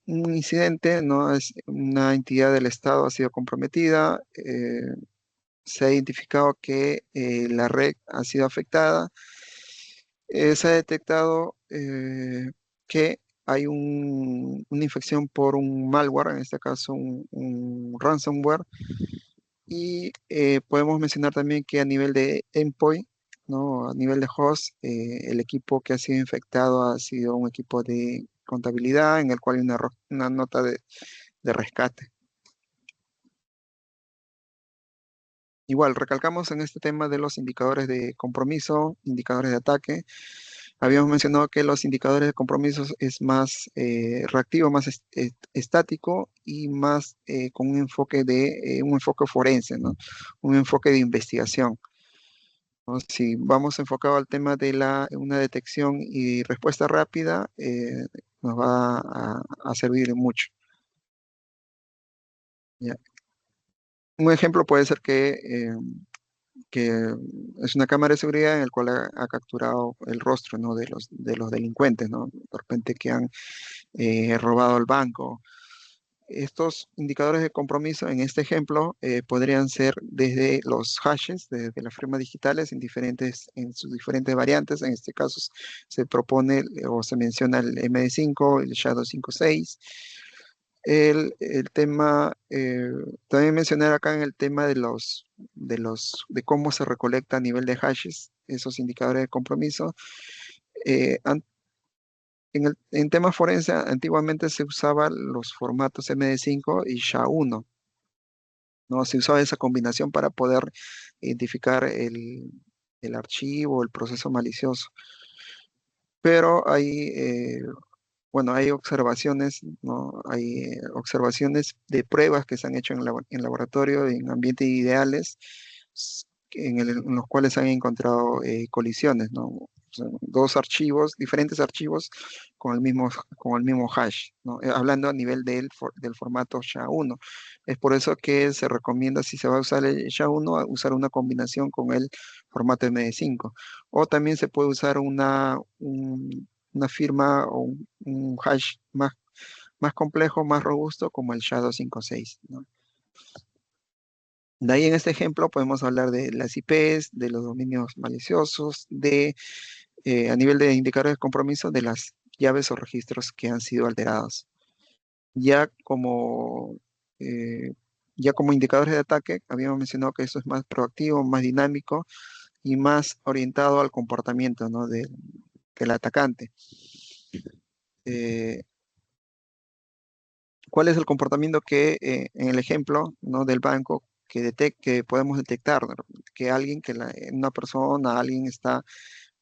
incidente, ¿no? Es una entidad del Estado ha sido comprometida, se ha identificado que la red ha sido afectada, se ha detectado que hay una infección por un malware, en este caso un ransomware, y podemos mencionar también que a nivel de endpoint, ¿no? A nivel de host, el equipo que ha sido infectado ha sido un equipo de contabilidad en el cual hay una nota de rescate. Igual, recalcamos en este tema de los indicadores de compromiso, indicadores de ataque. Habíamos mencionado que los indicadores de compromiso es más reactivo, más estático y más con un enfoque forense, ¿no? Un enfoque de investigación, ¿no? Si vamos enfocado al tema de una detección y respuesta rápida, nos va a servir mucho. ¿Ya? Un ejemplo puede ser que es una cámara de seguridad en el cual ha capturado el rostro, ¿no? de los delincuentes, ¿no? De repente que han robado el banco. Estos indicadores de compromiso en este ejemplo podrían ser desde los hashes, desde las firmas digitales en sus diferentes variantes. En este caso se propone o se menciona el MD5, el SHA-256. El tema, también mencionar acá en el tema de cómo se recolecta a nivel de hashes esos indicadores de compromiso. Eh, an- en temas forense, antiguamente se usaban los formatos MD5 y SHA-1, ¿no? Se usaba esa combinación para poder identificar el archivo, el proceso malicioso. Pero bueno, hay observaciones, ¿no? Hay observaciones de pruebas que se han hecho en laboratorio, en ambientes ideales, en los cuales se han encontrado colisiones, ¿no? O sea, dos archivos, diferentes archivos con el mismo hash, ¿no? Hablando a nivel del formato SHA-1. Es por eso que se recomienda, si se va a usar el SHA-1, usar una combinación con el formato MD5. O también se puede usar una firma o un hash más complejo, más robusto, como el SHA-256, ¿no? De ahí en este ejemplo podemos hablar de las IPs, de los dominios maliciosos, a nivel de indicadores de compromiso, de las llaves o registros que han sido alterados. Ya como, eh, ya como indicadores de ataque, habíamos mencionado que esto es más proactivo, más dinámico y más orientado al comportamiento, ¿no? del atacante. Eh, ¿Cuál es el comportamiento que en el ejemplo, ¿no? del banco que podemos detectar, ¿no? Que alguien, una persona, alguien está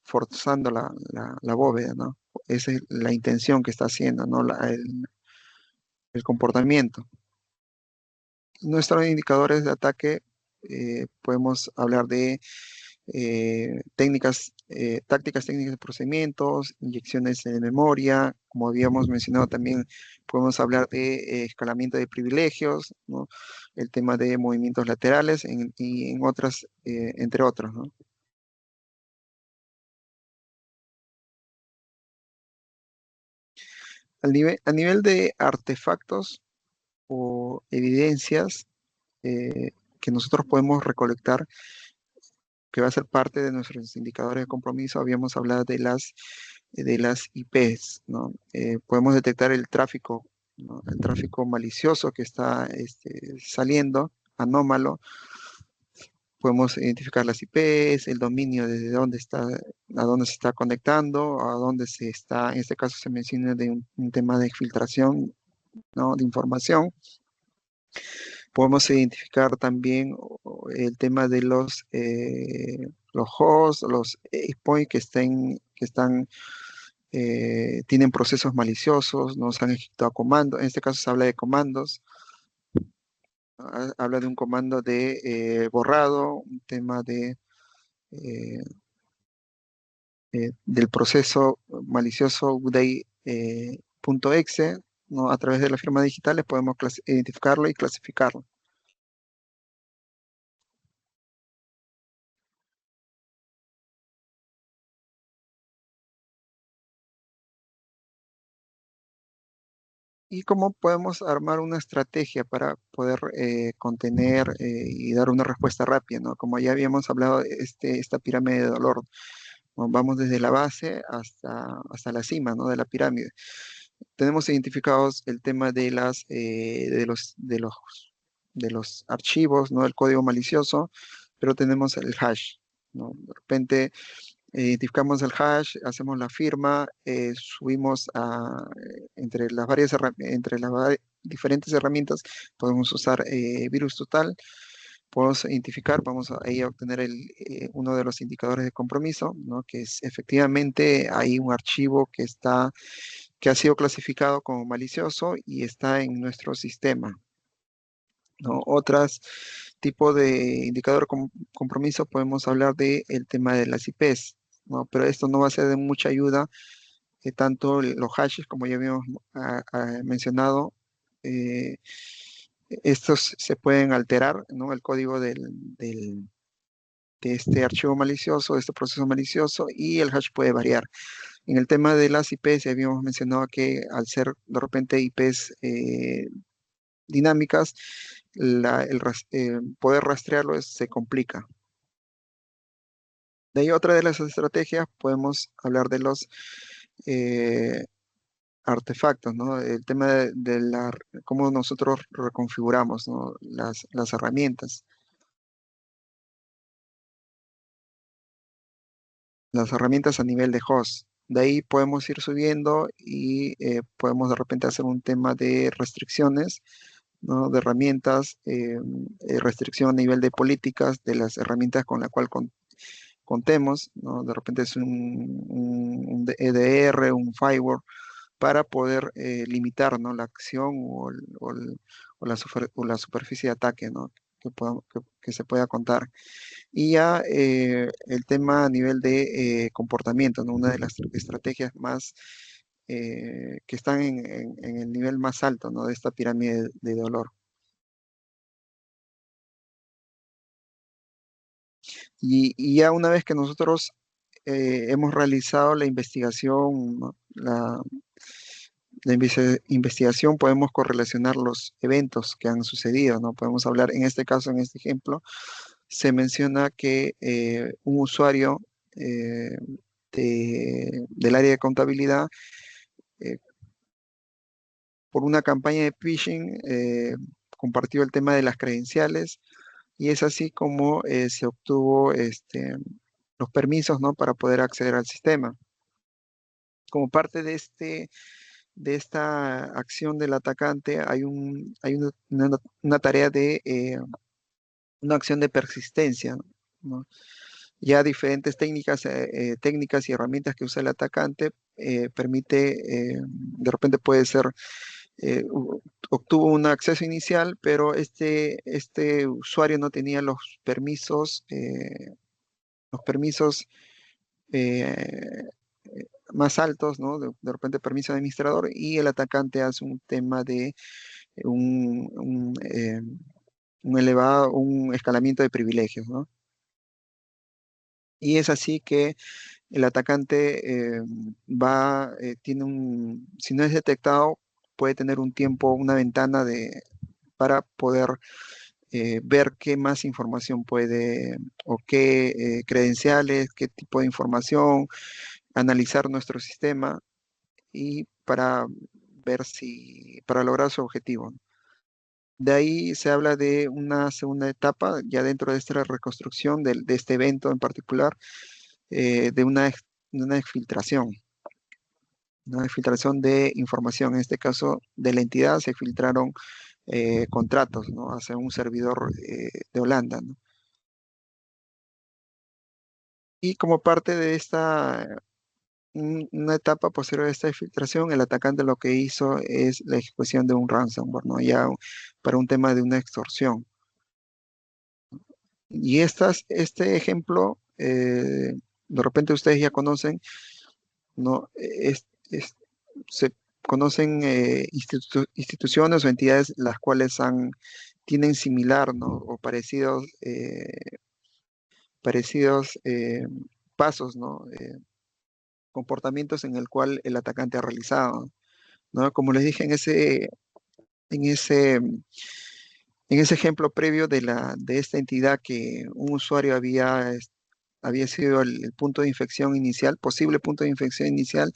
forzando la bóveda, ¿no? Esa es la intención que está haciendo, ¿no? El comportamiento. Nuestros indicadores de ataque, podemos hablar de tácticas técnicas de procedimientos, inyecciones de memoria, como habíamos mencionado también, podemos hablar de escalamiento de privilegios, ¿no? El tema de movimientos laterales y en otras, entre otros, ¿no? A nivel de artefactos o evidencias que nosotros podemos recolectar, que va a ser parte de nuestros indicadores de compromiso, habíamos hablado de las IPs, ¿no? Podemos detectar el tráfico, ¿no? El tráfico malicioso que está saliendo, anómalo. Podemos identificar las IPs, el dominio desde dónde está, a dónde se está conectando, a dónde se está, en este caso se menciona de un tema de filtración, ¿no? De información. Podemos identificar también el tema de los hosts, los endpoints tienen procesos maliciosos, nos han ejecutado comandos. En este caso se habla de comandos. Habla de un comando de borrado, un tema eh, del proceso malicioso update.exe, ¿no? A través de las firmas digitales podemos identificarlo y clasificarlo. ¿Y cómo podemos armar una estrategia para poder contener y dar una respuesta rápida, ¿no? Como ya habíamos hablado, esta pirámide de dolor, ¿no? Vamos desde la base hasta la cima, ¿no? De la pirámide. Tenemos identificados el tema de los archivos, ¿no? El código malicioso, pero tenemos el hash, ¿no? De repente identificamos el hash, hacemos la firma, subimos entre las diferentes herramientas, podemos usar virus total, podemos identificar, vamos a ahí a obtener uno de los indicadores de compromiso, ¿no? Que es efectivamente hay un archivo que ha sido clasificado como malicioso y está en nuestro sistema, ¿no? Otras tipo de indicador de compromiso podemos hablar del tema de las IPs, ¿no? Pero esto no va a ser de mucha ayuda, que tanto los hashes, como ya habíamos mencionado, eh, estos se pueden alterar, ¿no? El código de este archivo malicioso, de este proceso malicioso, y el hash puede variar. En el tema de las IPs, ya habíamos mencionado que al ser de repente IPs dinámicas, poder rastrearlo se complica. De ahí otra de las estrategias, podemos hablar de los eh, artefactos, ¿no? El tema cómo nosotros reconfiguramos, ¿no? Las herramientas. Las herramientas a nivel de host. De ahí podemos ir subiendo y podemos de repente hacer un tema de restricciones, ¿no? De herramientas, restricción a nivel de políticas, de las herramientas con la cual contemos, ¿no? De repente es un EDR, un firewall, para poder limitar, ¿no? La acción o la superficie de ataque, ¿no? Que se pueda contar. Y ya el tema a nivel de comportamiento, ¿no? Una de las estrategias más que están en el nivel más alto, ¿no? De esta pirámide de dolor. Y ya una vez que nosotros hemos realizado la investigación, ¿no? Investigación, podemos correlacionar los eventos que han sucedido, ¿no? Podemos hablar, en este caso, en este ejemplo, se menciona que un usuario eh, del área de contabilidad por una campaña de phishing, compartió el tema de las credenciales y es así como se obtuvo los permisos, ¿no? Para poder acceder al sistema. Como parte de esta acción del atacante, hay una tarea de una acción de persistencia, ¿no? Ya diferentes técnicas y herramientas que usa el atacante permite, de repente puede ser, obtuvo un acceso inicial, pero este usuario no tenía los permisos eh, más altos, ¿no? De repente permiso de administrador, y el atacante hace un tema de un, un, eh, un escalamiento de privilegios, ¿no? Y es así que el atacante si no es detectado, puede tener un tiempo, una ventana para poder ver qué más información puede o qué credenciales, qué tipo de información, analizar nuestro sistema y para lograr su objetivo. De ahí se habla de una segunda etapa, ya dentro de esta reconstrucción de este evento en particular, de una exfiltración de información. En este caso, de la entidad se filtraron contratos, ¿no? Hacia un servidor de Holanda, ¿no? Y como parte de una etapa posterior a esta filtración, el atacante lo que hizo es la ejecución de un ransomware, ¿no? Ya para un tema de una extorsión. Y este ejemplo, de repente ustedes ya conocen, ¿no? Se conocen instituciones o entidades las cuales tienen similar, ¿no? O parecidos pasos, ¿no? Comportamientos en el cual el atacante ha realizado, ¿no? Como les dije en ese, en ese ejemplo previo de esta entidad, que un usuario había sido el punto de infección inicial, posible punto de infección inicial,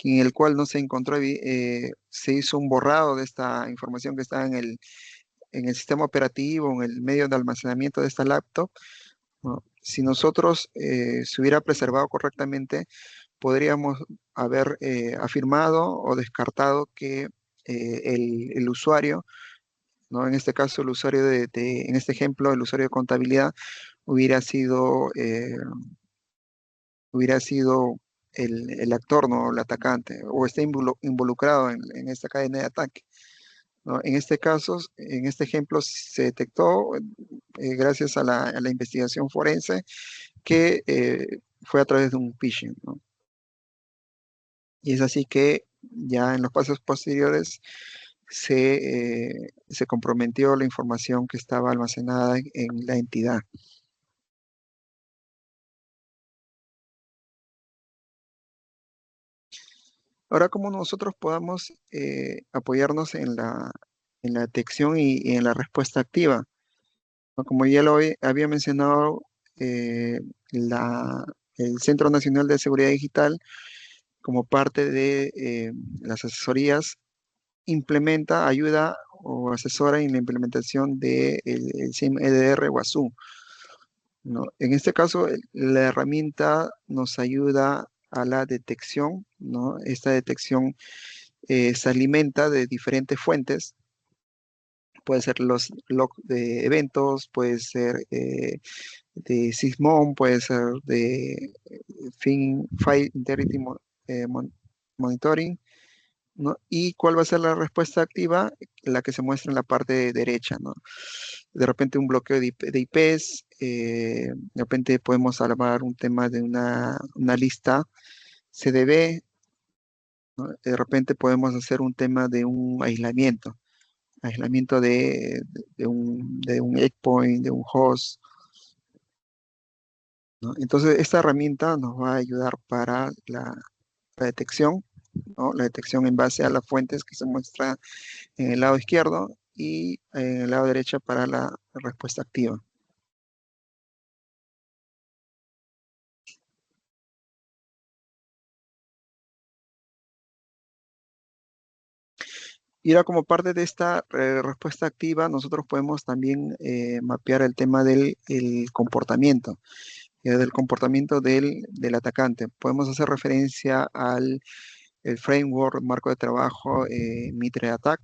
en el cual no se encontró, se hizo un borrado de esta información que estaba en el sistema operativo, en el medio de almacenamiento de esta laptop, ¿no? Si nosotros se hubiera preservado correctamente, podríamos haber afirmado o descartado que el usuario, ¿no? En este caso, en este ejemplo, el usuario de contabilidad hubiera sido, eh, hubiera sido el actor, ¿no? El atacante, o está involucrado en esta cadena de ataque, ¿no? En este caso, en este ejemplo, se detectó, gracias a la investigación forense, que fue a través de un phishing, ¿no? Y es así que ya en los pasos posteriores se comprometió la información que estaba almacenada en la entidad. Ahora, ¿cómo nosotros podamos apoyarnos en la detección y en la respuesta activa? ¿No? Como ya había mencionado, eh, la- el Centro Nacional de Seguridad Digital, como parte de las asesorías, implementa, ayuda o asesora en la implementación del SIEM EDR o ASU, ¿no? En este caso, la herramienta nos ayuda a la detección, ¿no? Esta detección se alimenta de diferentes fuentes. Puede ser los logs de eventos, puede ser de Sysmon, puede ser de File Integrity Monitoring, ¿no? ¿Y cuál va a ser la respuesta activa? La que se muestra en la parte derecha, ¿no? De repente un bloqueo de IPs, de repente podemos armar un tema de una lista CDB, ¿no? De repente podemos hacer un tema de un aislamiento de un endpoint, de un host, ¿no? Entonces, esta herramienta nos va a ayudar para la detección, ¿no? La detección en base a las fuentes que se muestra en el lado izquierdo y en el lado derecho para la respuesta activa. Y ahora como parte de esta respuesta activa, nosotros podemos también mapear el tema del el comportamiento, del comportamiento del atacante. Podemos hacer referencia al el framework, marco de trabajo Mitre Attack.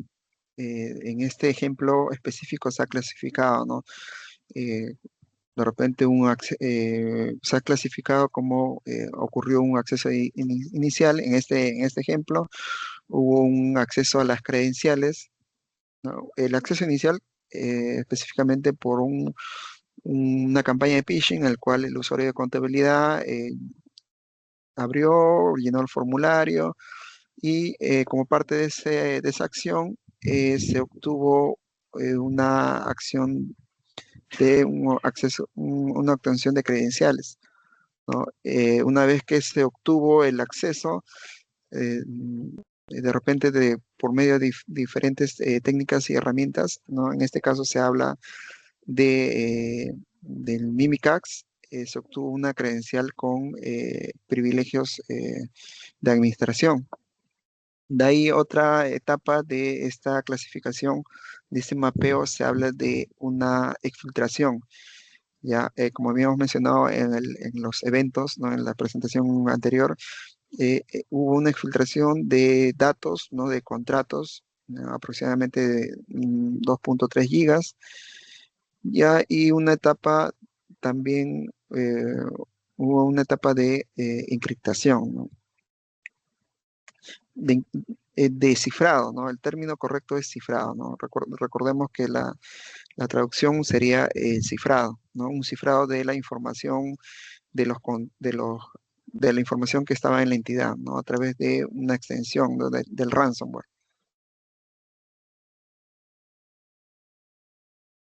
En este ejemplo específico se ha clasificado, ¿no? De repente se ha clasificado como ocurrió un acceso inicial. En este ejemplo, hubo un acceso a las credenciales, ¿no? El acceso inicial específicamente por una campaña de phishing en el cual el usuario de contabilidad abrió, llenó el formulario y como parte de esa acción se obtuvo una acción de un acceso, una obtención de credenciales, ¿no? Una vez que se obtuvo el acceso, de repente por medio de diferentes técnicas y herramientas, ¿no? En este caso se habla del Mimicax, se obtuvo una credencial con privilegios de administración. De ahí otra etapa de esta clasificación, de este mapeo, se habla de una exfiltración. Ya, como habíamos mencionado en los eventos, ¿no? En la presentación anterior, hubo una exfiltración de datos, ¿no? De contratos, ¿no? Aproximadamente de 2.3 gigas, ya, y una etapa también, hubo una etapa de encriptación, ¿no? De, de cifrado, ¿no? El término correcto es cifrado, ¿no? Recordemos que la traducción sería cifrado, ¿no? Un cifrado de la información de de la información que estaba en la entidad, ¿no? A través de una extensión, ¿no? Del ransomware.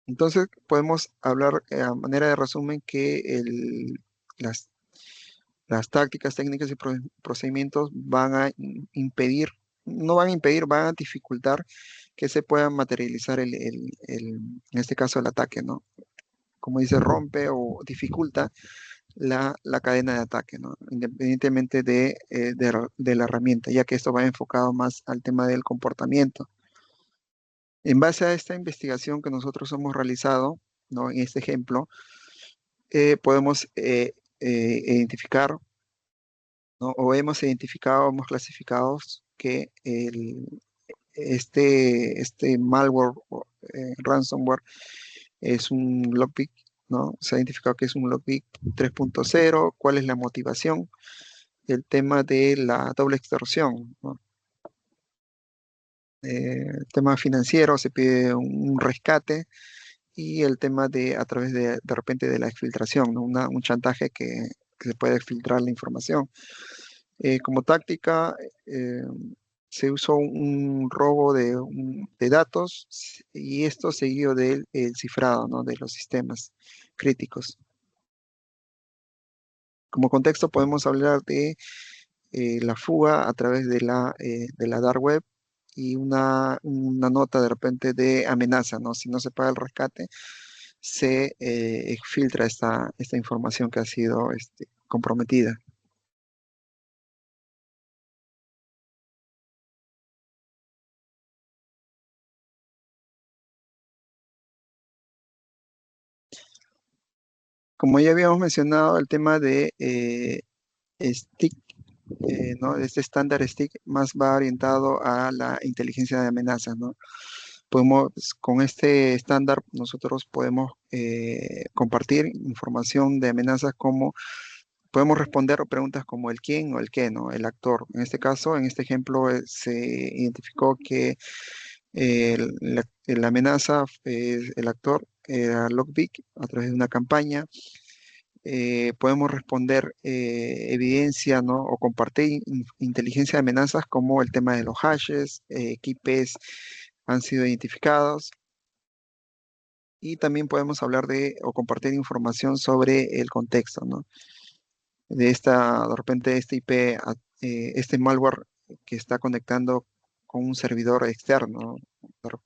Entonces, podemos hablar a manera de resumen que las, las tácticas, técnicas y procedimientos van a impedir, no van a impedir, van a dificultar que se pueda materializar en este caso el ataque, ¿no? Como dice, rompe o dificulta la cadena de ataque, ¿no? Independientemente de la herramienta, ya que esto va enfocado más al tema del comportamiento. En base a esta investigación que nosotros hemos realizado, ¿no? En este ejemplo, podemos identificar, ¿no? O hemos identificado, hemos clasificado que este malware o ransomware es un lockpick, ¿no? Se ha identificado que es un lockpick 3.0. ¿Cuál es la motivación? El tema de la doble extorsión, ¿no? El tema financiero, se pide un rescate, y el tema a través de repente de la exfiltración, ¿no? Un chantaje que se puede filtrar la información. Como táctica, eh, se usó un robo de datos, y esto seguido del el cifrado, ¿no? De los sistemas críticos. Como contexto podemos hablar de la fuga a través de la dark web, y una nota de repente de amenaza, ¿no? Si no se paga el rescate, se filtra esta información que ha sido comprometida. Como ya habíamos mencionado, el tema de stick, ¿no? Este estándar stick más va orientado a la inteligencia de amenazas, ¿no? Con este estándar, nosotros podemos compartir información de amenazas, como podemos responder preguntas como el quién o el qué, ¿no? El actor. En este caso, en este ejemplo, se identificó que la amenaza, el actor era Lockbit a través de una campaña. Podemos responder evidencia, ¿no? O compartir inteligencia de amenazas, como el tema de los hashes, qué IPs han sido identificados. Y también podemos hablar o compartir información sobre el contexto, ¿no? De repente este IP, este malware que está conectando con un servidor externo,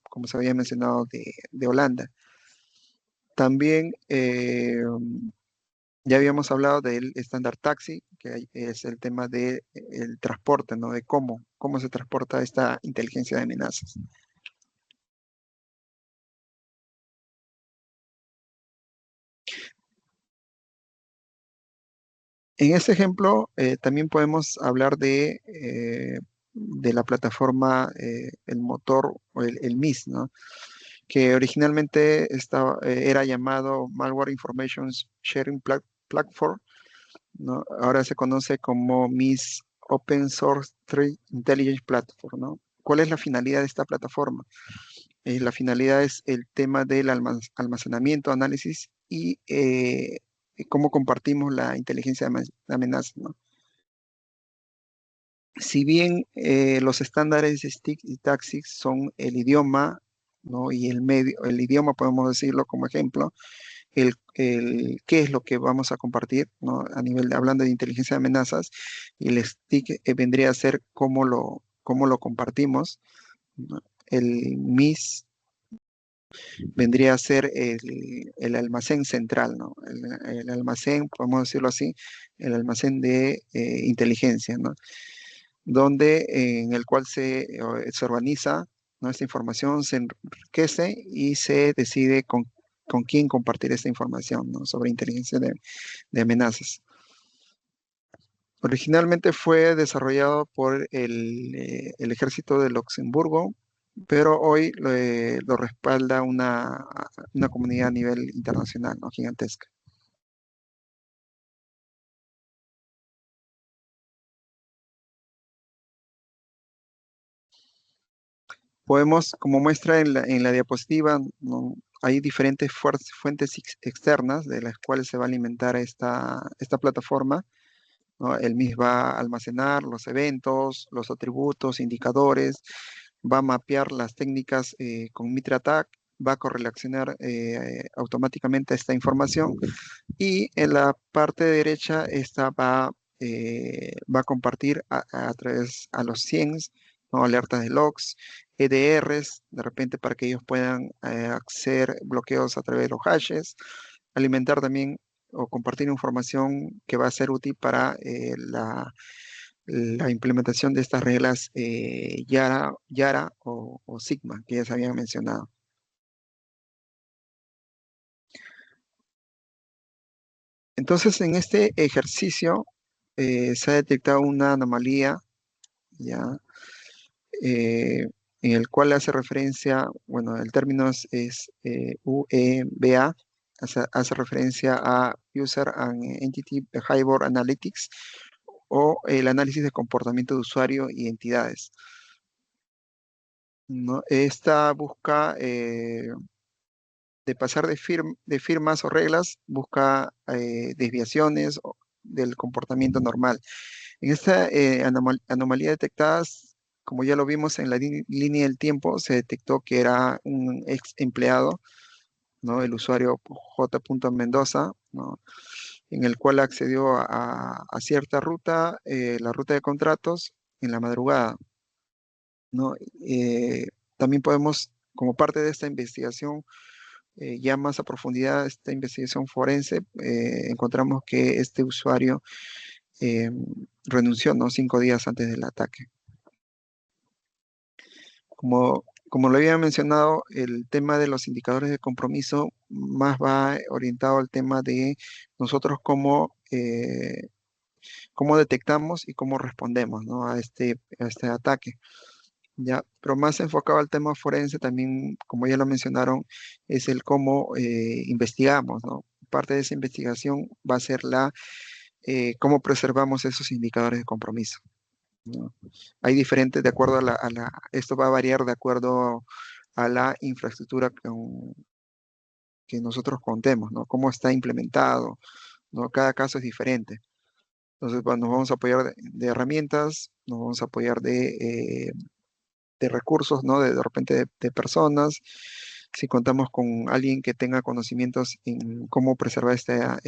como se había mencionado, de Holanda. También Ya habíamos hablado del estándar taxi, es el tema del transporte, ¿no? De cómo se transporta esta inteligencia de amenazas. En este ejemplo, también podemos hablar de la plataforma, el motor o el MIS, ¿no? Que originalmente era llamado Malware Information Sharing Platform, ¿no? Ahora se conoce como MIS Open Source Threat Intelligence Platform, ¿no? ¿Cuál es la finalidad de esta plataforma? La finalidad es el tema del almacenamiento, análisis y cómo compartimos la inteligencia de amenaza, ¿no? Si bien los estándares de STIC y TAXIC son el idioma, ¿no? Y el idioma podemos decirlo como ejemplo, qué es lo que vamos a compartir, ¿no? A nivel hablando de inteligencia de amenazas, y el STIC vendría a ser cómo lo compartimos, ¿no? El MIS vendría a ser el almacén central, ¿no? El almacén, podemos decirlo así, el almacén de inteligencia, ¿no? Donde en el cual se organiza, ¿no? Esta información, se enriquece y se decide con quién compartir esta información, ¿no? Sobre inteligencia de amenazas. Originalmente fue desarrollado por el ejército de Luxemburgo, pero hoy lo respalda una comunidad a nivel internacional, ¿no? Gigantesca. Podemos, como muestra en la diapositiva, ¿no? Hay diferentes fuentes externas de las cuales se va a alimentar esta plataforma, ¿no? El MIS va a almacenar los eventos, los atributos, indicadores, va a mapear las técnicas con MitraTag, va a correlacionar automáticamente esta información y en la parte derecha esta va a compartir a través a los CIEMs, ¿no? Alertas de logs, EDRs, de repente para que ellos puedan hacer bloqueos a través de los hashes, alimentar también o compartir información que va a ser útil para la implementación de estas reglas Yara o Sigma, que ya se habían mencionado. Entonces, en este ejercicio se ha detectado una anomalía, ¿ya? Eh, en el cual hace referencia, bueno, el término es UEBA, hace referencia a User and Entity Behavior Analytics o el análisis de comportamiento de usuario y entidades, ¿no? Esta busca, de pasar de firmas o reglas, busca desviaciones del comportamiento normal. En esta anomalía detectada, como ya lo vimos en la línea del tiempo, se detectó que era un ex empleado, ¿no? El usuario J. Mendoza, ¿no? En el cual accedió a cierta ruta, la ruta de contratos, en la madrugada, ¿no? También podemos, como parte de esta investigación, ya más a profundidad, esta investigación forense, encontramos que este usuario eh, renunció, ¿no? 5 días antes del ataque. Como lo había mencionado, el tema de los indicadores de compromiso más va orientado al tema de nosotros cómo detectamos y cómo respondemos, ¿no? a este ataque. ¿Ya? Pero más enfocado al tema forense también, como ya lo mencionaron, es el cómo investigamos, ¿no? Parte de esa investigación va a ser cómo preservamos esos indicadores de compromiso, ¿no? Hay diferentes, de acuerdo esto va a variar de acuerdo a la infraestructura que nosotros contemos, ¿no? Cómo está implementado, ¿no? Cada caso es diferente. Entonces, bueno, nos vamos a apoyar de herramientas, nos vamos a apoyar de recursos, ¿no? De repente de personas. Si contamos con alguien que tenga conocimientos en cómo preservar esta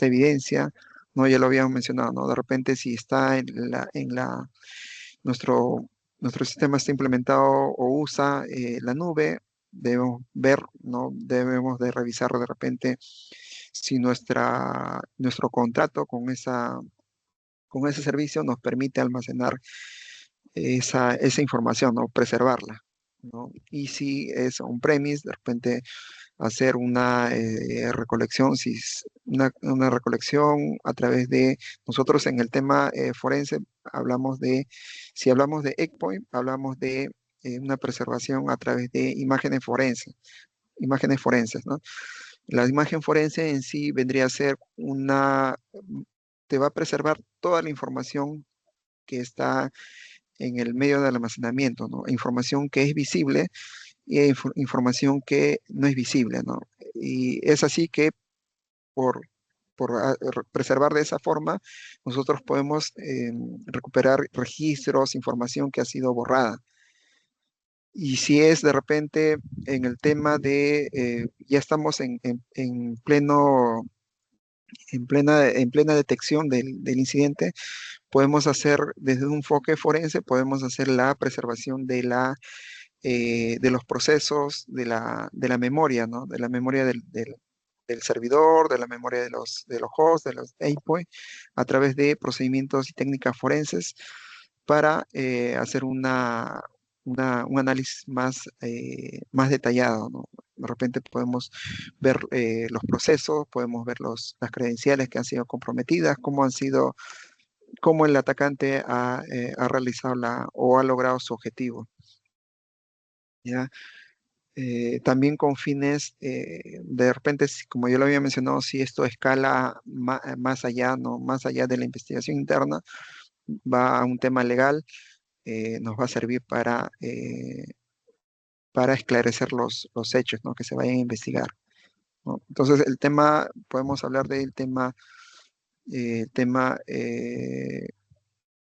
evidencia, ¿no? Ya lo habíamos mencionado, ¿no? De repente si está nuestro, nuestro sistema está implementado o usa la nube, debemos ver, ¿no? Debemos de revisar de repente si nuestro contrato con ese servicio nos permite almacenar esa información, ¿no? Preservarla, ¿no? Y si es on-premise, de repente hacer una recolección, una recolección a través de, nosotros en el tema forense hablamos si hablamos de Eggpoint, hablamos de una preservación a través de imágenes forenses, ¿no? La imagen forense en sí vendría a ser te va a preservar toda la información que está en el medio del almacenamiento, ¿no? Información que es visible y información que no es visible, ¿no? Y es así que por, preservar de esa forma, nosotros podemos recuperar registros, información que ha sido borrada. Y si es de repente en el tema de, ya estamos en plena detección del incidente, podemos hacer desde un enfoque forense, podemos hacer la preservación de los procesos, de la memoria, ¿no? De la memoria del servidor, de la memoria de los hosts, de los endpoints, a través de procedimientos y técnicas forenses para hacer un análisis más detallado, ¿no? De repente podemos ver los procesos, podemos ver las credenciales que han sido comprometidas, cómo el atacante ha realizado o ha logrado su objetivo. ¿Ya? También con fines, de repente, como yo lo había mencionado, si esto escala más allá, ¿no? Más allá de la investigación interna, va a un tema legal, nos va a servir para esclarecer los hechos, ¿no? Que se vayan a investigar, ¿no? Entonces, podemos hablar del tema,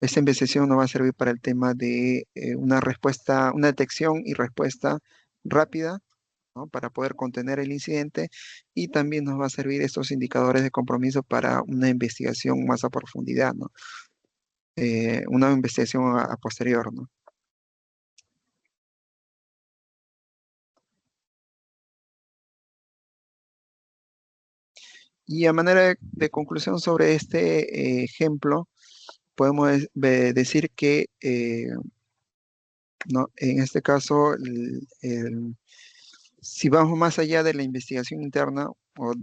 esta investigación nos va a servir para el tema de una detección y respuesta rápida, ¿no? Para poder contener el incidente, y también nos va a servir estos indicadores de compromiso para una investigación más a profundidad, ¿no? Una investigación a posterior, ¿no? Y a manera de conclusión sobre este ejemplo, podemos decir que ¿no? En este caso, si vamos más allá de la investigación interna, o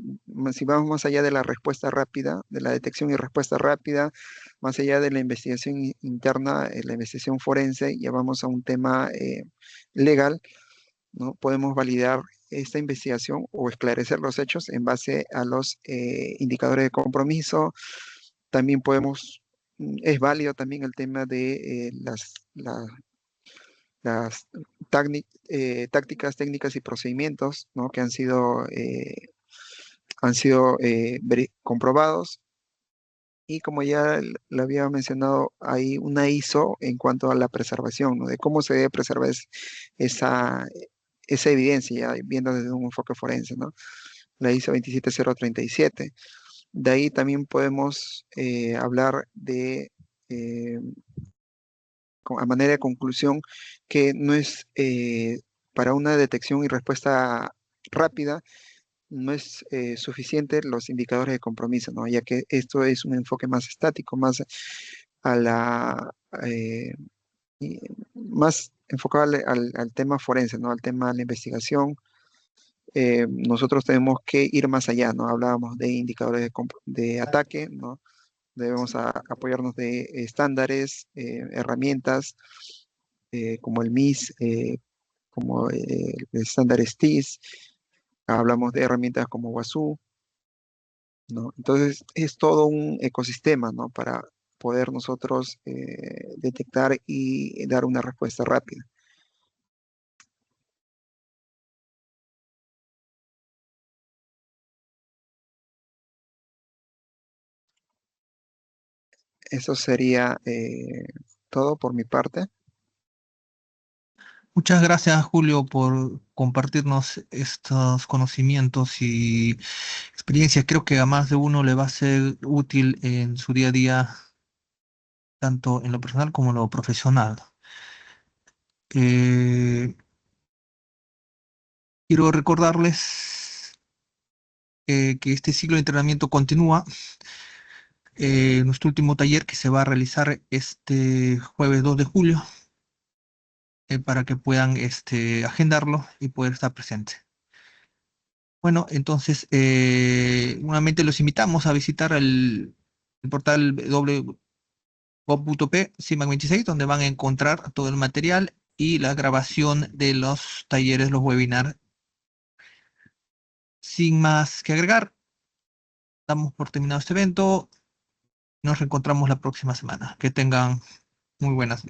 si vamos más allá de la respuesta rápida, de la detección y respuesta rápida, más allá de la investigación interna, la investigación forense, ya vamos a un tema legal, ¿no? Podemos validar esta investigación o esclarecer los hechos en base a los indicadores de compromiso. También es válido también el tema de las tácticas, técnicas y procedimientos, ¿no? Que han sido comprobados. Y como ya lo había mencionado, hay una ISO en cuanto a la preservación, ¿no? De cómo se debe preservar esa, esa evidencia, ya viendo desde un enfoque forense, ¿no? La ISO 27037. De ahí también podemos hablar eh, a manera de conclusión, que no es para una detección y respuesta rápida, no es suficiente los indicadores de compromiso, ¿no? Ya que esto es un enfoque más estático, a la, eh, y- más enfocado al tema forense, ¿no? Al tema de la investigación. Nosotros tenemos que ir más allá, ¿no? Hablábamos de indicadores de ataque, ¿no? Debemos apoyarnos de estándares, herramientas como el MIS, como el estándar STIS, hablamos de herramientas como WASU, ¿no? Entonces es todo un ecosistema, ¿no? Para poder nosotros detectar y dar una respuesta rápida. Eso sería todo por mi parte. Muchas gracias, Julio, por compartirnos estos conocimientos y experiencias. Creo que a más de uno le va a ser útil en su día a día, tanto en lo personal como en lo profesional. Eh, quiero recordarles que este ciclo de entrenamiento continúa. Nuestro último taller que se va a realizar este jueves 2 de julio, para que puedan agendarlo y poder estar presente. Bueno, entonces, nuevamente los invitamos a visitar el portal www.gov.p CIMAC 26, donde van a encontrar todo el material y la grabación de los talleres, los webinars. Sin más que agregar, damos por terminado este evento. Nos reencontramos la próxima semana. Que tengan muy buenas